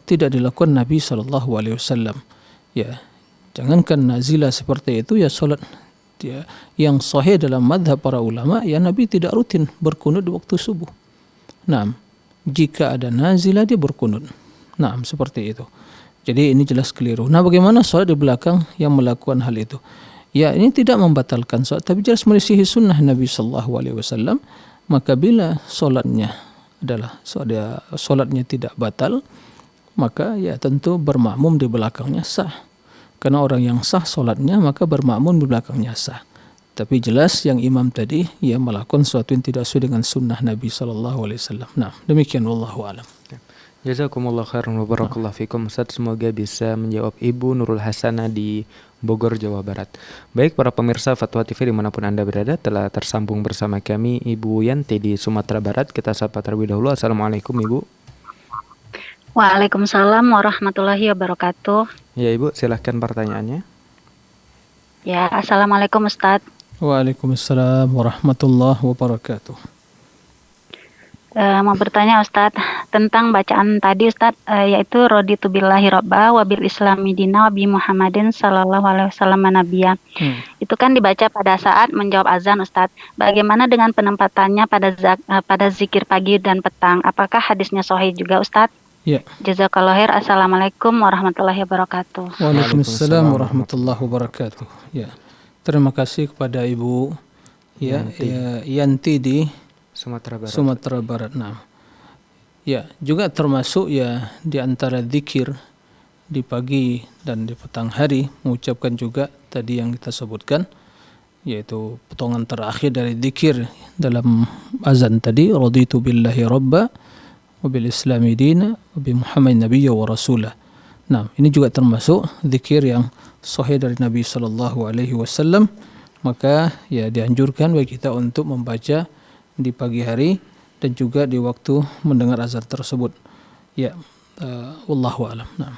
Tidak dilakukan Nabi SAW. Jangankan nazilah seperti itu, salat yang sahih dalam madhab para ulama, Nabi tidak rutin berkunut di waktu subuh. Nah, jika ada nazilah dia berkunut. Nah, seperti itu. Jadi ini jelas keliru. Nah, bagaimana salat di belakang yang melakukan hal itu? Ini tidak membatalkan salat, tapi jelas menyelisihi sunnah Nabi SAW. Maka bila salatnya tidak batal, maka tentu bermakmum di belakangnya sah. Karena orang yang sah solatnya maka bermakmum di belakangnya sah. Tapi jelas yang imam tadi ia melakukan sesuatu yang tidak sesuai dengan sunnah Nabi SAW. Nah, demikian wallahu a'lam. Jazakumullah khairan wa barakallahu fikum Ustaz. Semoga bisa menjawab Ibu Nurul Hasanah di Bogor, Jawa Barat. Baik para pemirsa Fatwa TV dimanapun Anda berada, telah tersambung bersama kami Ibu Yanti di Sumatera Barat. Kita sapa terlebih dahulu. Assalamualaikum Ibu. Waalaikumsalam warahmatullahi wabarakatuh. Ya Ibu, silahkan pertanyaannya. Ya, Assalamualaikum Ustadz. Waalaikumsalam warahmatullahi wabarakatuh. Mau bertanya Ustadz tentang bacaan tadi Ustadz, yaitu raditu billahi robba wa bil islami dina wa bi Muhammadin sallallahu alaihi wasallam nabiyya. Itu kan dibaca pada saat menjawab azan Ustadz. Bagaimana dengan penempatannya pada zikir pagi dan petang? Apakah hadisnya sahih juga Ustadz? Ya. Jazakallahu khair. Assalamualaikum warahmatullahi wabarakatuh. Waalaikumsalam warahmatullahi wabarakatuh. Ya. Terima kasih kepada Ibu Yanti di Sumatera Barat. Nah, ya juga termasuk ya di antara zikir di pagi dan di petang hari mengucapkan juga tadi yang kita sebutkan, yaitu potongan terakhir dari zikir dalam azan tadi, raditu billahi robba wa bil islami dina wa bi Muhammadin nabiyya wa rasulah. Nah, ini juga termasuk zikir yang sahih dari Nabi sallallahu alaihi wasallam, maka ya dianjurkan bagi kita untuk membaca di pagi hari dan juga di waktu mendengar azan tersebut. Ya, wallahu a'lam. Nah.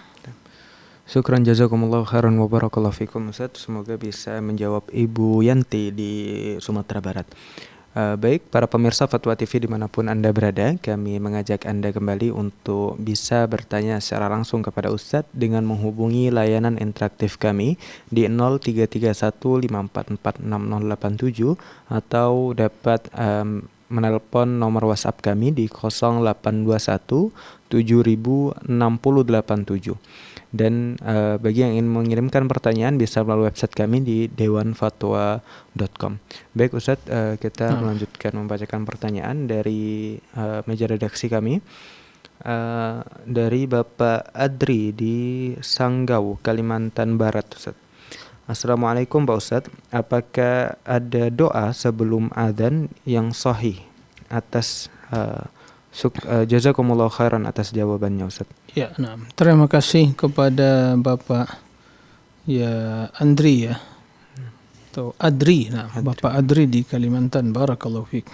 Syukran jazakumullah khairan wa barakallahu fikum Ustaz. Semoga bisa menjawab Ibu Yanti di Sumatera Barat. Baik, para pemirsa Fatwa TV dimanapun Anda berada, kami mengajak Anda kembali untuk bisa bertanya secara langsung kepada Ustadz dengan menghubungi layanan interaktif kami di 035154460087 atau dapat menelpon nomor WhatsApp kami di 0821 706087. Dan bagi yang ingin mengirimkan pertanyaan bisa melalui website kami di dewanfatwa.com. Baik Ustadz, kita melanjutkan membacakan pertanyaan dari meja redaksi kami, dari Bapak Adri di Sanggau, Kalimantan Barat. Ustadz, Assalamualaikum Pak Ustadz, apakah ada doa sebelum adzan yang sahih? Atas jazakumullah khairan atas jawabannya Ustadz. Ya, nah, terima kasih kepada Bapak Andri ya. Atau Adri, nah, Bapak Adri di Kalimantan, barakallahu fiik.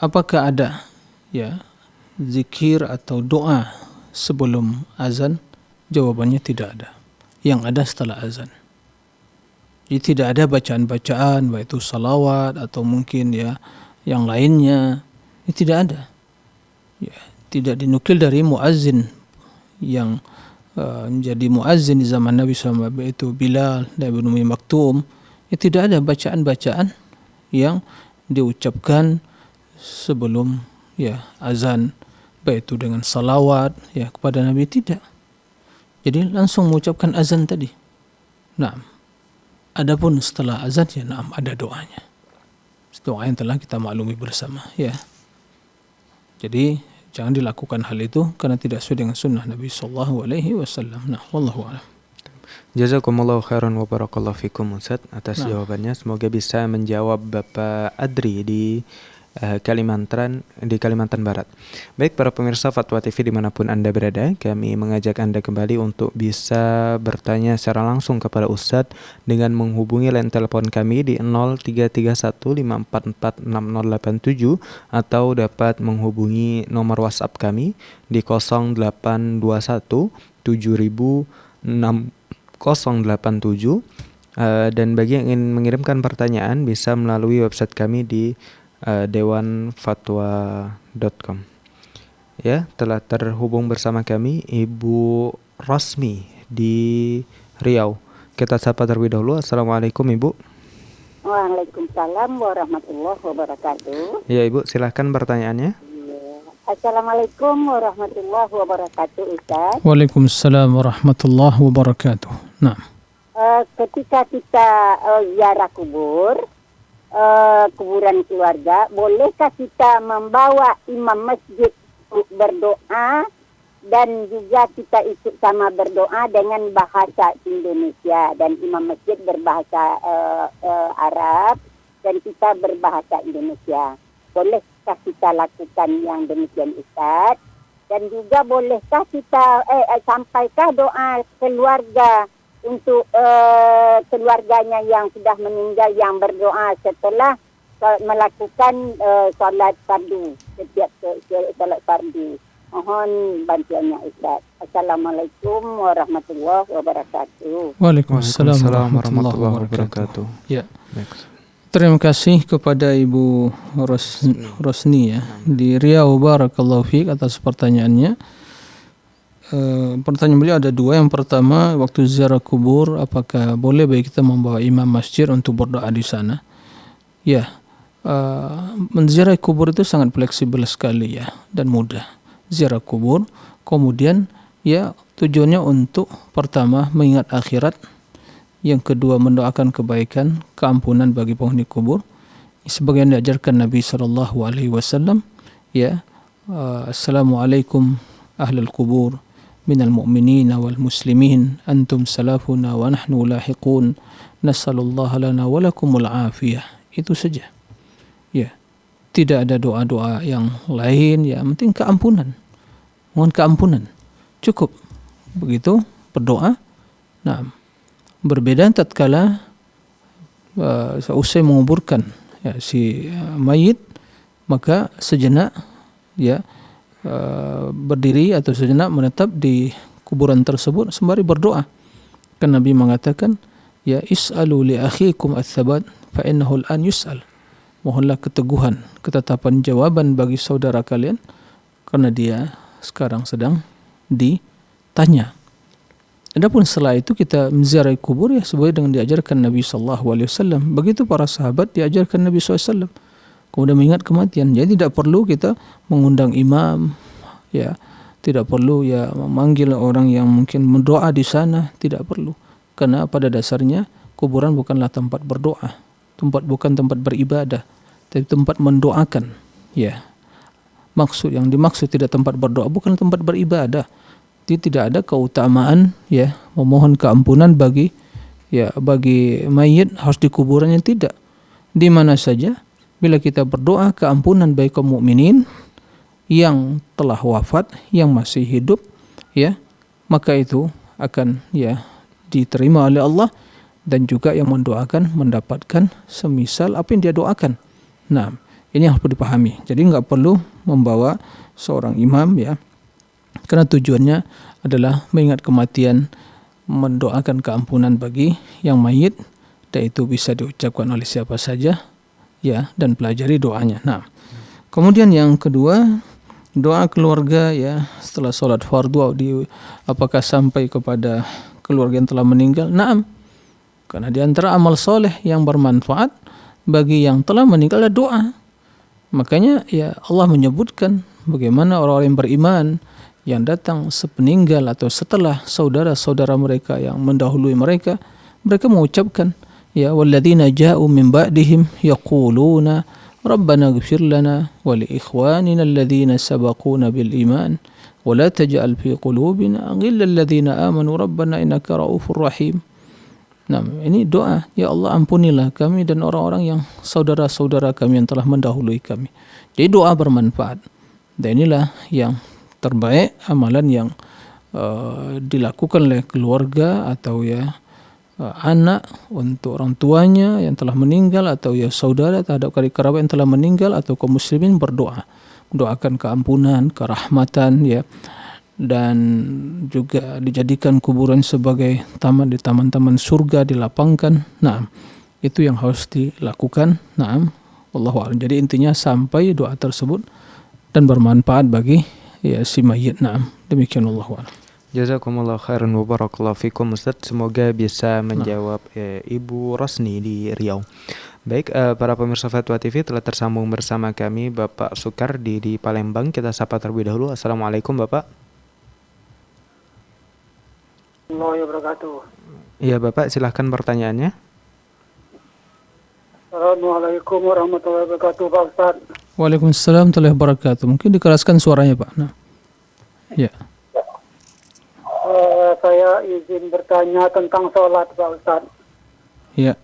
Apakah ada ya zikir atau doa sebelum azan? Jawabannya tidak ada. Yang ada setelah azan. Jadi tidak ada bacaan-bacaan, baik itu salawat atau mungkin ya yang lainnya. Ini tidak ada. Ya, tidak dinukil dari muazzin yang menjadi muazzin di zaman Nabi SAW, yaitu Bilal dan Ibnu Ummi Maktum. Ya, tidak ada bacaan-bacaan yang diucapkan sebelum ya azan, baik itu dengan salawat ya kepada Nabi, tidak. Jadi langsung mengucapkan azan tadi. Nah, adapun setelah azan ya ada doanya. Doa yang telah kita maklumi bersama ya. Jadi jangan dilakukan hal itu karena tidak sesuai dengan sunnah Nabi sallallahu alaihi wasallam. Nah, wallahu a'lam. Jazakumullahu khairan wa barakallahu fikum Ustaz atas jawabannya. Semoga bisa menjawab Bapak Adri di Kalimantan Barat. Baik para pemirsa Fatwa TV dimanapun Anda berada, kami mengajak Anda kembali untuk bisa bertanya secara langsung kepada Ustadz dengan menghubungi line telepon kami di 033154460087 atau dapat menghubungi nomor WhatsApp kami di 0821 706087. Dan bagi yang ingin mengirimkan pertanyaan bisa melalui website kami di dewanfatwa.com. Ya, telah terhubung bersama kami Ibu Rosmi di Riau. Kita sapa terlebih dahulu. Assalamualaikum Ibu. Waalaikumsalam warahmatullahi wabarakatuh. Ya Ibu, silahkan pertanyaannya. Assalamualaikum warahmatullahi wabarakatuh Ustaz. Waalaikumsalam warahmatullahi wabarakatuh. Nah, ketika kita ziarah kuburan keluarga, bolehkah kita membawa imam masjid untuk berdoa dan juga kita ikut sama berdoa dengan bahasa Indonesia dan imam masjid berbahasa Arab dan kita berbahasa Indonesia. Bolehkah kita lakukan yang demikian Ustaz? Dan juga bolehkah kita sampaikah doa keluarga untuk keluarganya yang sudah meninggal yang berdoa setelah melakukan solat fardu, setiap solat fardu. Mohon bantuannya Ustaz. Assalamualaikum warahmatullahi wabarakatuh. Waalaikumsalam warahmatullahi wabarakatuh. Ya. Terima kasih kepada Ibu Rosni ya di Riau. Barakallahu fiik atas pertanyaannya. Pertanyaan beliau ada dua. Yang pertama, waktu ziarah kubur apakah boleh bagi kita membawa imam masjid untuk berdoa di sana? Ya, menziarahi kubur itu sangat fleksibel sekali ya dan mudah. Ziarah kubur, kemudian ya tujuannya untuk pertama mengingat akhirat, yang kedua mendoakan kebaikan, keampunan bagi penghuni kubur. Sebagian diajarkan Nabi SAW ya, Assalamualaikum ahlul kubur minal mu'minina wal muslimin antum salafuna wa nahnu lahiqun nasallallahu lana wa lakumul afiyah. Itu saja ya, tidak ada doa-doa yang lain ya, penting keampunan, mohon keampunan, cukup begitu berdoa. Nah, berbeda tatkala seusai menguburkan ya, si mayit, maka sejenak ya berdiri atau sejenak menetap di kuburan tersebut sembari berdoa. Kan Nabi mengatakan ya, is'alu li akhikum ats-tsabat fa innahu al-an yus'al. Mohonlah keteguhan, ketetapan jawaban bagi saudara kalian karena dia sekarang sedang ditanya. Adapun setelah itu kita menziarahi kubur ya sesuai dengan diajarkan Nabi SAW. Begitu para sahabat diajarkan Nabi SAW. Kemudian mengingat kematian. Jadi tidak perlu kita mengundang imam, ya, tidak perlu ya memanggil orang yang mungkin mendoa di sana, tidak perlu. Karena pada dasarnya kuburan bukanlah tempat berdoa, bukan tempat beribadah, tapi tempat mendoakan. Ya, yang dimaksud tidak tempat berdoa, bukan tempat beribadah. Jadi tidak ada keutamaan ya memohon keampunan bagi mayit harus di kuburannya, tidak. Di mana saja bila kita berdoa keampunan bagi kaum mukminin yang telah wafat, yang masih hidup ya, maka itu akan ya diterima oleh Allah, dan juga yang mendoakan mendapatkan semisal apa yang dia doakan. Nah, ini harus dipahami. Jadi nggak perlu membawa seorang imam ya, karena tujuannya adalah mengingat kematian, mendoakan keampunan bagi yang mayit, dan itu bisa diucapkan oleh siapa saja ya, dan pelajari doanya. Nah, kemudian yang kedua, doa keluarga ya setelah sholat fardu, apakah sampai kepada keluarga yang telah meninggal? Naam, karena di antara amal soleh yang bermanfaat bagi yang telah meninggal adalah doa. Makanya ya Allah menyebutkan bagaimana orang-orang yang beriman yang datang sepeninggal atau setelah saudara-saudara mereka yang mendahului mereka mengucapkan ya, walladzina ja'u min ba'dihim yaquluna rabbana ighfir lana wa li ikhwanina alladhina sabaquna bil iman wa la taj'al fi qulubina ghillal ladzina amanu rabbana innaka ra'ufur rahim. Nah, ini doa, ya Allah ampunilah kami dan orang-orang yang saudara-saudara kami yang telah mendahului kami. Jadi doa bermanfaat. Dan inilah yang terbaik, amalan yang dilakukan oleh keluarga atau ya anak untuk orang tuanya yang telah meninggal, atau ya saudara terhadap kerabat yang telah meninggal, atau kaum muslimin berdoa, mendoakan keampunan, kerahmatan ya, dan juga dijadikan kuburan sebagai taman di taman-taman surga, dilapangkan. Nah, itu yang harus dilakukan. Nah, wallahu a'lam. Jadi intinya sampai doa tersebut dan bermanfaat bagi ya si mayit. Nah, demikian wallahu a'lam. Jazakumullah khairan wa barakallahu fikum Ustaz. Semoga bisa menjawab Ibu Rosni di Riau. Baik, para pemirsa Fatwa TV, telah tersambung bersama kami Bapak Sukardi di Palembang. Kita sapa terlebih dahulu. Assalamualaikum Bapak. Iya Bapak, silahkan pertanyaannya. Assalamualaikum warahmatullahi wabarakatuh Pak Ustaz. Waalaikumsalam warahmatullahi wabarakatuh. Mungkin dikeraskan suaranya Pak. Nah. Ya. saya izin bertanya tentang sholat Pak Ustadz. Ya.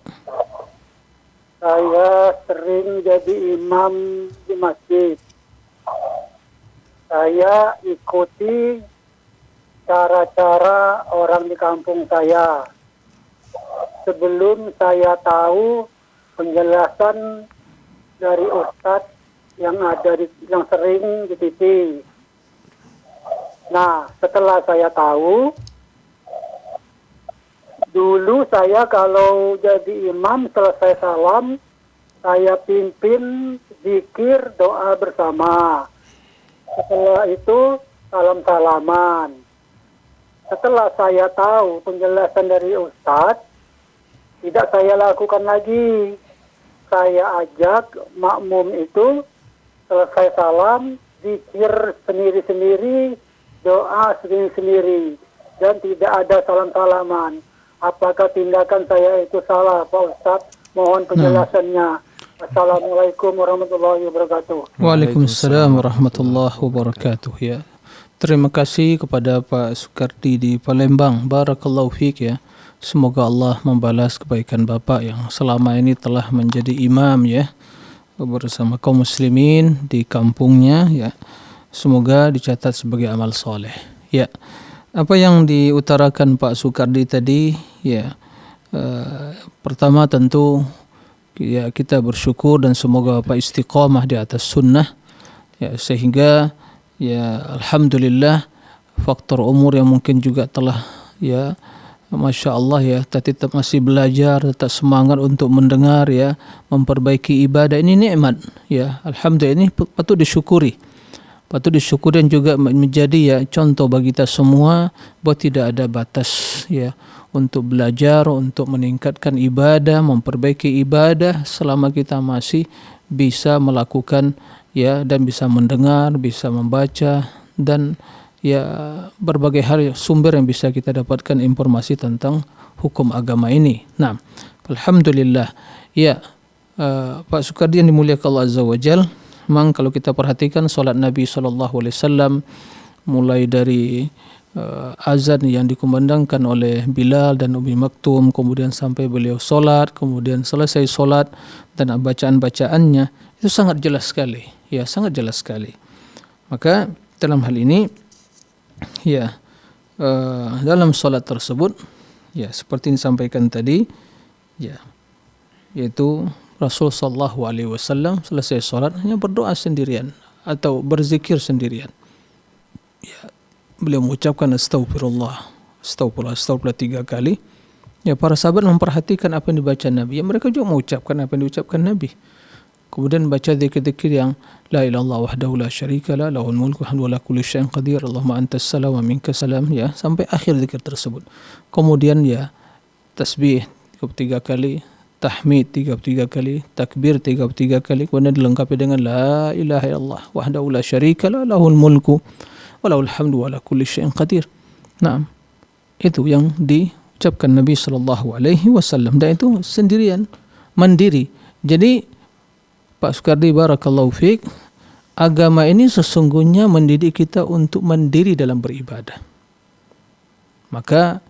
Saya sering jadi imam di masjid. Saya ikuti cara-cara orang di kampung saya. Sebelum saya tahu penjelasan dari Ustadz yang sering di TV. Nah, setelah saya tahu, dulu saya kalau jadi imam selesai salam, saya pimpin zikir doa bersama. Setelah itu salam-salaman. Setelah saya tahu penjelasan dari Ustadz, tidak saya lakukan lagi. Saya ajak makmum itu selesai salam, zikir sendiri-sendiri, doa sendiri-sendiri, dan tidak ada salam-salaman. Apakah tindakan saya itu salah, Pak Ustadz? Mohon penjelasannya. Assalamualaikum warahmatullahi wabarakatuh. Waalaikumsalam warahmatullahi wabarakatuh. Ya. Terima kasih kepada Pak Sukardi di Palembang. Barakallahu fiik ya. Semoga Allah membalas kebaikan Bapak yang selama ini telah menjadi imam ya bersama kaum muslimin di kampungnya ya. Semoga dicatat sebagai amal soleh. Ya. Apa yang diutarakan Pak Sukardi tadi ya, pertama tentu ya kita bersyukur dan semoga Bapak istiqamah di atas sunnah ya, sehingga ya alhamdulillah faktor umur yang mungkin juga telah ya Masya Allah ya, tetap masih belajar, tetap semangat untuk mendengar ya, memperbaiki ibadah, ini nikmat ya, alhamdulillah, ini patut disyukuri. Patut disyukur dan juga menjadi ya contoh bagi kita semua bahwa tidak ada batas ya untuk belajar, untuk meningkatkan ibadah, memperbaiki ibadah selama kita masih bisa melakukan ya dan bisa mendengar, bisa membaca dan ya berbagai hal sumber yang bisa kita dapatkan informasi tentang hukum agama ini. Nah, alhamdulillah ya Pak Sukardi yang dimuliakan Allah Azza wa Jal. Memang kalau kita perhatikan solat Nabi SAW mulai dari azan yang dikumandangkan oleh Bilal dan Ummi Maktum, kemudian sampai beliau solat, kemudian selesai solat dan bacaan-bacaannya itu sangat jelas sekali, ya sangat jelas sekali. Maka dalam hal ini, ya dalam solat tersebut, ya seperti yang disampaikan tadi, ya yaitu Rasul sallallahu alaihi wasallam selesai salat hanya berdoa sendirian atau berzikir sendirian. Ya, beliau mengucapkan astagfirullah 3 kali. Ya, para sahabat memperhatikan apa yang dibaca Nabi. Ya, mereka juga mengucapkan apa yang diucapkan Nabi. Kemudian baca zikir-zikir yang la ilaha illallah wahdahu la syarika la lahul mulku wa ala kulli syai'in qadir Allahumma antas salam wa minkas salam ya sampai akhir zikir tersebut. Kemudian ya tasbih 33 kali, tahmid 33 kali, takbir 33 kali, kemudian dilengkapi dengan la ilaha illallah wahdahu la syarika la lahul mulku wa lahul hamdu wa ala kulli syai'in qadir. Nah, itu yang diucapkan Nabi sallallahu alaihi wasallam dan itu sendirian, mandiri. Jadi Pak Sukardi barakallahu fiik, agama ini sesungguhnya mendidik kita untuk mandiri dalam beribadah. Maka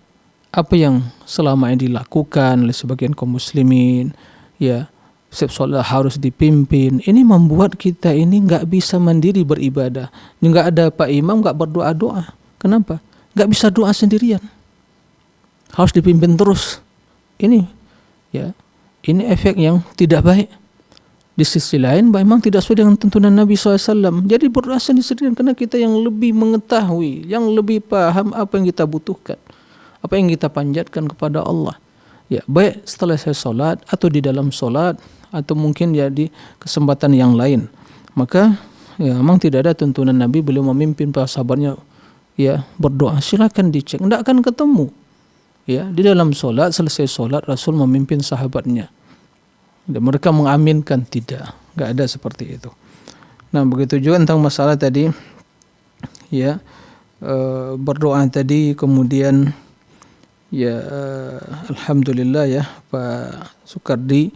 apa yang selama ini dilakukan oleh sebagian kaum muslimin, ya setiap sholat harus dipimpin, ini membuat kita ini nggak bisa mandiri beribadah. Nggak ada Pak Imam nggak berdoa-doa. Kenapa? Nggak bisa doa sendirian. Harus dipimpin terus. Ini, ya, ini efek yang tidak baik. Di sisi lain, memang tidak sesuai dengan tuntunan Nabi SAW. Jadi berdoa sendirian karena kita yang lebih mengetahui, yang lebih paham apa yang kita butuhkan, apa yang kita panjatkan kepada Allah. Ya, baik setelah saya sholat atau di dalam sholat atau mungkin ya di kesempatan yang lain. Maka ya memang tidak ada tuntunan Nabi beliau memimpin para sahabatnya ya berdoa. Silakan dicek, tidak akan ketemu. Ya, di dalam sholat selesai sholat Rasul memimpin sahabatnya. Dan mereka mengaminkan, tidak ada seperti itu. Nah, begitu juga tentang masalah tadi ya berdoa tadi, kemudian ya alhamdulillah ya Pak Sukardi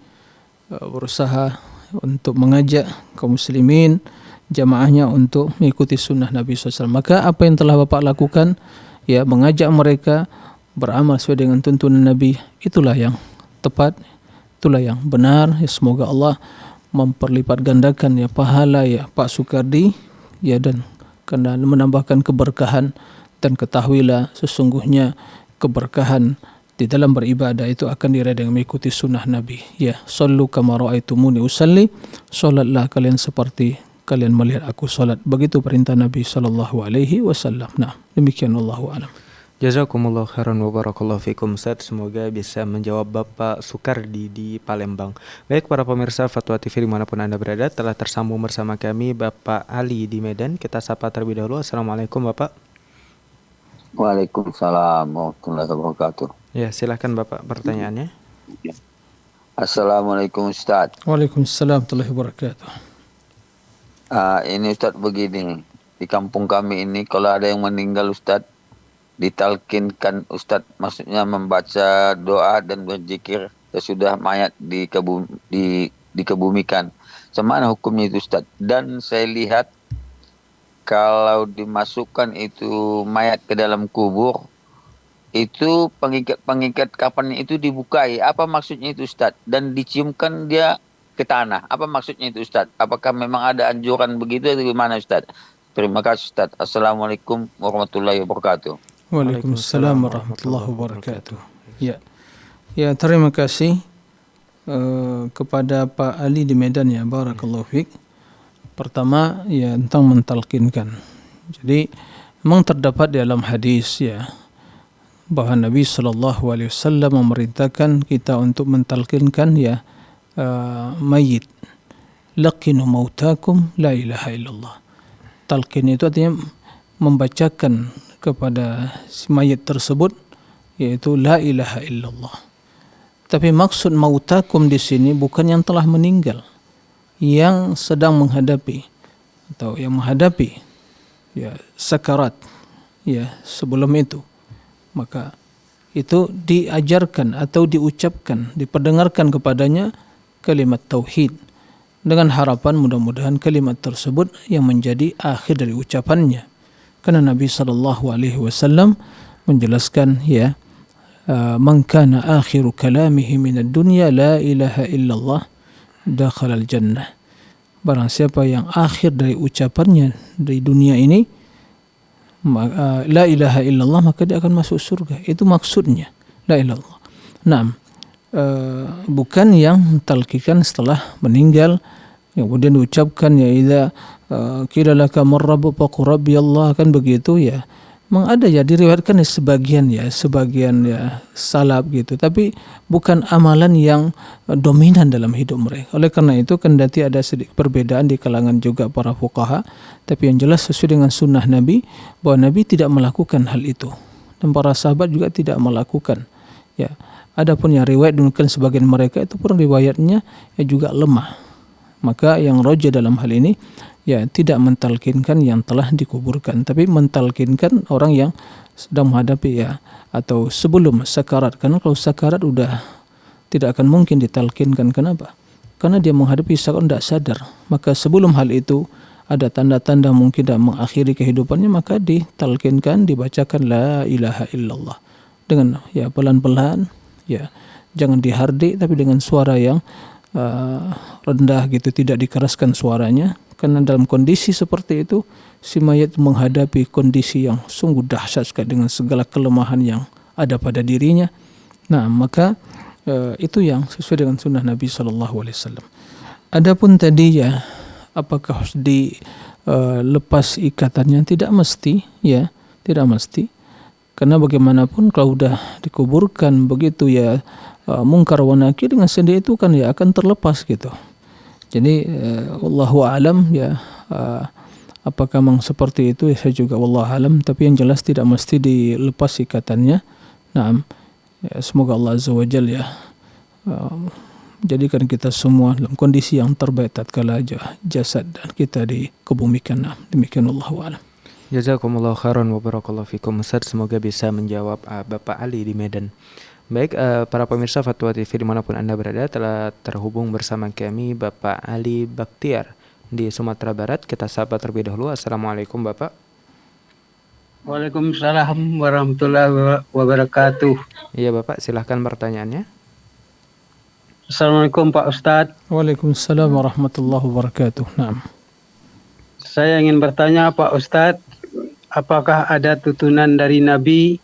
berusaha untuk mengajak kaum muslimin jamaahnya untuk mengikuti sunnah Nabi SAW. Maka apa yang telah Bapak lakukan ya mengajak mereka beramal sesuai dengan tuntunan Nabi, itulah yang tepat, itulah yang benar. Ya, semoga Allah memperlipat gandakan ya pahala ya Pak Sukardi ya, dan karena menambahkan keberkahan. Dan ketahuilah sesungguhnya keberkahan di dalam beribadah itu akan diraih dengan mengikuti sunnah Nabi. Ya, sallu kama ra'aitumuni usalli, salatlah kalian seperti kalian melihat aku salat. Begitu perintah Nabi sallallahu alaihi wasallam. Nah, demikian wallahu alam. Jazakumullah khairan wa barakallahu fikum Ustaz. Semoga bisa menjawab Bapak Sukardi di Palembang. Baik para pemirsa Fatwa TV dimanapun Anda berada, telah tersambung bersama kami Bapak Ali di Medan. Kita sapa terlebih dahulu. Assalamualaikum Bapak. Waalaikumsalam warahmatullahi wabarakatuh. Ya, silakan Bapak pertanyaannya. Assalamualaikum Ustaz. Waalaikumsalam warahmatullahi wabarakatuh. Ini Ustaz begini, di kampung kami ini kalau ada yang meninggal Ustaz, ditalkinkan Ustaz, maksudnya membaca doa dan berzikir sesudah mayat dikebumikan. Semana hukumnya itu Ustaz? Dan saya lihat kalau dimasukkan itu mayat ke dalam kubur, itu pengikat kafannya itu dibukai. Apa maksudnya itu Ustaz? Dan diciumkan dia ke tanah. Apa maksudnya itu Ustaz? Apakah memang ada anjuran begitu atau gimana Ustaz? Terima kasih Ustaz. Assalamualaikum warahmatullahi wabarakatuh. Waalaikumsalam warahmatullahi wabarakatuh. Ya, terima kasih kepada Pak Ali di Medan ya, barakallahu fiik. Pertama ya tentang mentalkinkan. Jadi memang terdapat dalam hadis ya bahwa Nabi SAW memerintahkan kita untuk mentalkinkan ya mayit. Laqinu mautakum la ilaha illallah. Talqin itu artinya membacakan kepada si mayit tersebut yaitu la ilaha illallah. Tapi maksud mautakum di sini bukan yang telah meninggal, yang sedang menghadapi atau yang menghadapi ya sakarat ya sebelum itu, maka itu diajarkan atau diucapkan, diperdengarkan kepadanya kalimat tauhid dengan harapan mudah-mudahan kalimat tersebut yang menjadi akhir dari ucapannya. Karena Nabi SAW menjelaskan ya man kana akhiru kalamihi minad dunya la ilaha illallah dakhalal jannah. Barang siapa yang akhir dari ucapannya dari dunia ini la ilaha illallah, maka dia akan masuk surga. Itu maksudnya la ilallah. Nah, bukan yang talqikan setelah meninggal kemudian diucapkan ya idza qila laka man rabbuka faqul rabbi Allah, kan begitu ya. Memang ada ya diriwayatkan sebagian ya salaf gitu, tapi bukan amalan yang dominan dalam hidup mereka. Oleh karena itu kendati ada sedikit perbedaan di kalangan juga para fuqaha, tapi yang jelas sesuai dengan sunnah Nabi bahwa Nabi tidak melakukan hal itu dan para sahabat juga tidak melakukan. Ya, adapun yang riwayat dinukilkan sebagian mereka itu pun riwayatnya ya juga lemah. Maka yang roja dalam hal ini ya tidak mentalkinkan yang telah dikuburkan, tapi mentalkinkan orang yang sedang menghadapi ya atau sebelum sakarat. Karena kalau sakarat udah tidak akan mungkin ditalkinkan. Kenapa? Karena dia menghadapi sakarat tidak sadar. Maka sebelum hal itu ada tanda-tanda mungkin tidak mengakhiri kehidupannya, maka ditalkinkan, dibacakan la ilaha illallah dengan ya pelan-pelan ya, jangan dihardik tapi dengan suara yang rendah gitu, tidak dikeraskan suaranya. Karena dalam kondisi seperti itu si mayat menghadapi kondisi yang sungguh dahsyat sekali dengan segala kelemahan yang ada pada dirinya. Nah, maka itu yang sesuai dengan sunnah Nabi SAW. Adapun tadi ya apakah harus dilepas ikatannya, tidak mesti ya, tidak mesti. Karena bagaimanapun kalau sudah dikuburkan begitu ya mungkar wa nakir dengan sendiri itu kan ya akan terlepas gitu. Jadi wallahu alam ya apakah memang seperti itu ya, saya juga wallahu alam, tapi yang jelas tidak mesti dilepas ikatannya. Naam, ya, semoga Allah azza wajalla ya jadikan kita semua dalam kondisi yang terbaik tatkala jasad dan kita dikebumikan. Nah, demikian wallahu alam. Jazakumullah khairan wa barakallahu fikum Ustaz. Semoga bisa menjawab Bapak Ali di Medan. Baik, para pemirsa Fatwa TV dimanapun Anda berada, telah terhubung bersama kami Bapak Ali Baktiar di Sumatera Barat. Kita sapa terlebih dahulu. Assalamualaikum Bapak. Waalaikumsalam warahmatullahi wabarakatuh. Iya Bapak, silahkan pertanyaannya. Assalamualaikum Pak Ustadz. Waalaikumsalam warahmatullahi wabarakatuh. Naam. Saya ingin bertanya Pak Ustadz, apakah ada tuntunan dari Nabi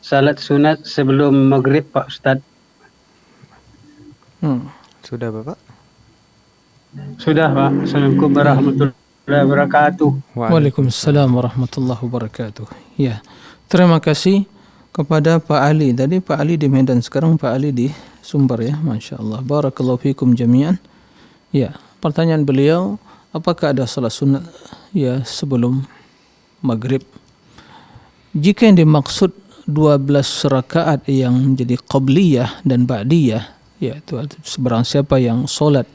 salat sunat sebelum maghrib Pak Ustadz? Sudah Bapak? Sudah Pak. Assalamualaikum warahmatullahi wabarakatuh. Waalaikumsalam warahmatullahi wabarakatuh. Ya, terima kasih kepada Pak Ali. Tadi Pak Ali di Medan, sekarang Pak Ali di Sumber ya. Masya Allah. Barakallahu fikum jami'an. Ya, pertanyaan beliau, apakah ada salat sunat ya sebelum maghrib? Jika yang dimaksud 12 rakaat yang menjadi qabliyah dan ba'diyah, yaitu sebarang siapa yang solat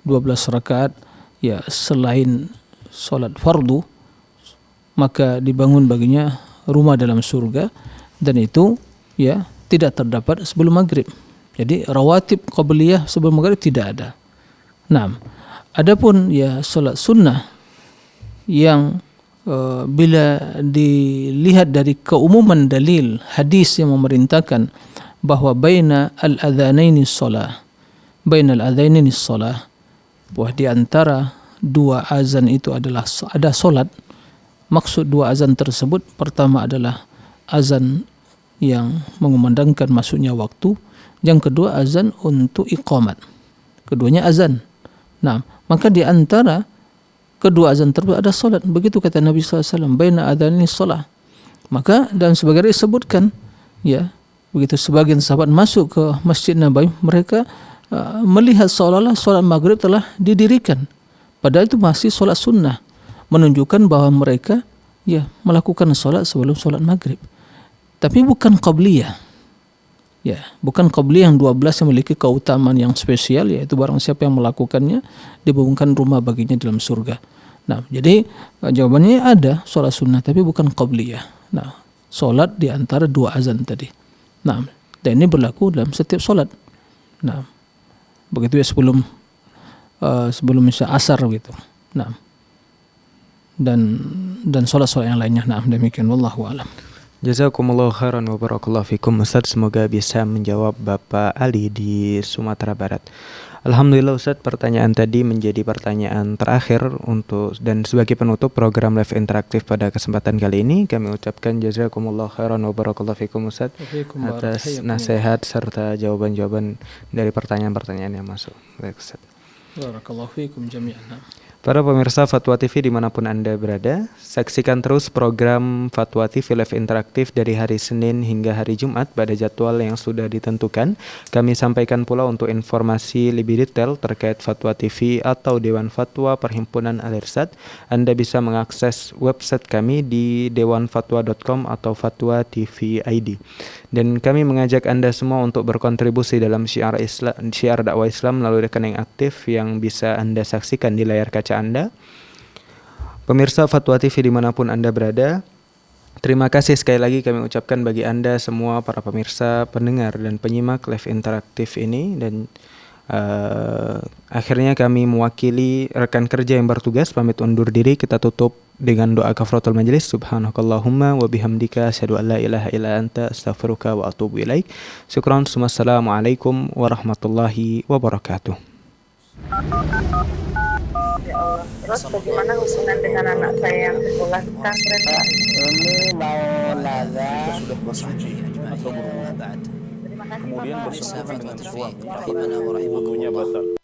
12 rakaat ya selain solat fardu, maka dibangun baginya rumah dalam surga, dan itu ya tidak terdapat sebelum maghrib. Jadi rawatib qabliyah sebelum maghrib tidak ada. Nah, adapun ya solat sunnah yang bila dilihat dari keumuman dalil hadis yang memerintahkan bahwa baina al-adhanaini shalah, baina al-adhanaini shalah, bahwa di antara dua azan itu adalah ada solat. Maksud dua azan tersebut, pertama adalah azan yang mengumandangkan masuknya waktu, yang kedua azan untuk iqamat. Keduanya azan. Nah, maka di antara kedua azan tersebut ada solat. Begitu kata Nabi SAW, baina adhanaini shalah. Maka dan sebagainya disebutkan ya, begitu sebagian sahabat masuk ke Masjid Nabawi, mereka melihat seolah-olah solat maghrib telah didirikan, padahal itu masih solat sunnah, menunjukkan bahwa mereka ya melakukan solat sebelum solat maghrib, tapi bukan qabliyah ya, bukan qabliyah yang 12 yang memiliki keutamaan yang spesial, yaitu barang siapa yang melakukannya dibangunkan rumah baginya dalam surga. Nah, jadi jawabannya ada solat sunnah tapi bukan qabliyah. Nah, solat di antara dua azan tadi. Nah, dan ini berlaku dalam setiap solat. Nah, begitu ya sebelum isya asar gitu. Nah, dan solat-solat yang lainnya. Nah, demikian wallahu a'lam. Jazakumullahu khairan wa barakallahu fikum Ustaz, semoga bisa menjawab Bapak Ali di Sumatera Barat. Alhamdulillah Ustaz, pertanyaan tadi menjadi pertanyaan terakhir untuk dan sebagai penutup program live interaktif pada kesempatan kali ini. Kami ucapkan jazakumullahu khairan wa barakallahu fikum Ustaz atas nasihat serta jawaban-jawaban dari pertanyaan-pertanyaan yang masuk. Baik Ustaz. Barakallahu fikum jami'an. Para pemirsa Fatwa TV dimanapun Anda berada, saksikan terus program Fatwa TV Live Interaktif dari hari Senin hingga hari Jumat pada jadwal yang sudah ditentukan. Kami sampaikan pula untuk informasi lebih detail terkait Fatwa TV atau Dewan Fatwa Perhimpunan Al-Irsyad. Anda bisa mengakses website kami di dewanfatwa.com atau Fatwa TV ID. Dan kami mengajak Anda semua untuk berkontribusi dalam syiar dakwah Islam melalui rekening aktif yang bisa Anda saksikan di layar kaca Anda. Pemirsa Fatwa TV dimanapun Anda berada, terima kasih sekali lagi kami ucapkan bagi Anda semua para pemirsa, pendengar dan penyimak live interaktif ini. Dan akhirnya kami mewakili rekan kerja yang bertugas pamit undur diri. Kita tutup dengan doa kafaratul majelis. Subhanakallahumma wa bihamdika asyhadu an la ilaha illa anta astaghfiruka wa atubu ilaik. Syukran. Assalamualaikum warahmatullahi wabarakatuh. Ya Allah. Terus bagaimana hubungan dengan anak saya yang sekolah di pesantren? Ini mau nanya. Jika sudah bersuci atau berumah, kemudian bersama dengan suami, wudunya batal.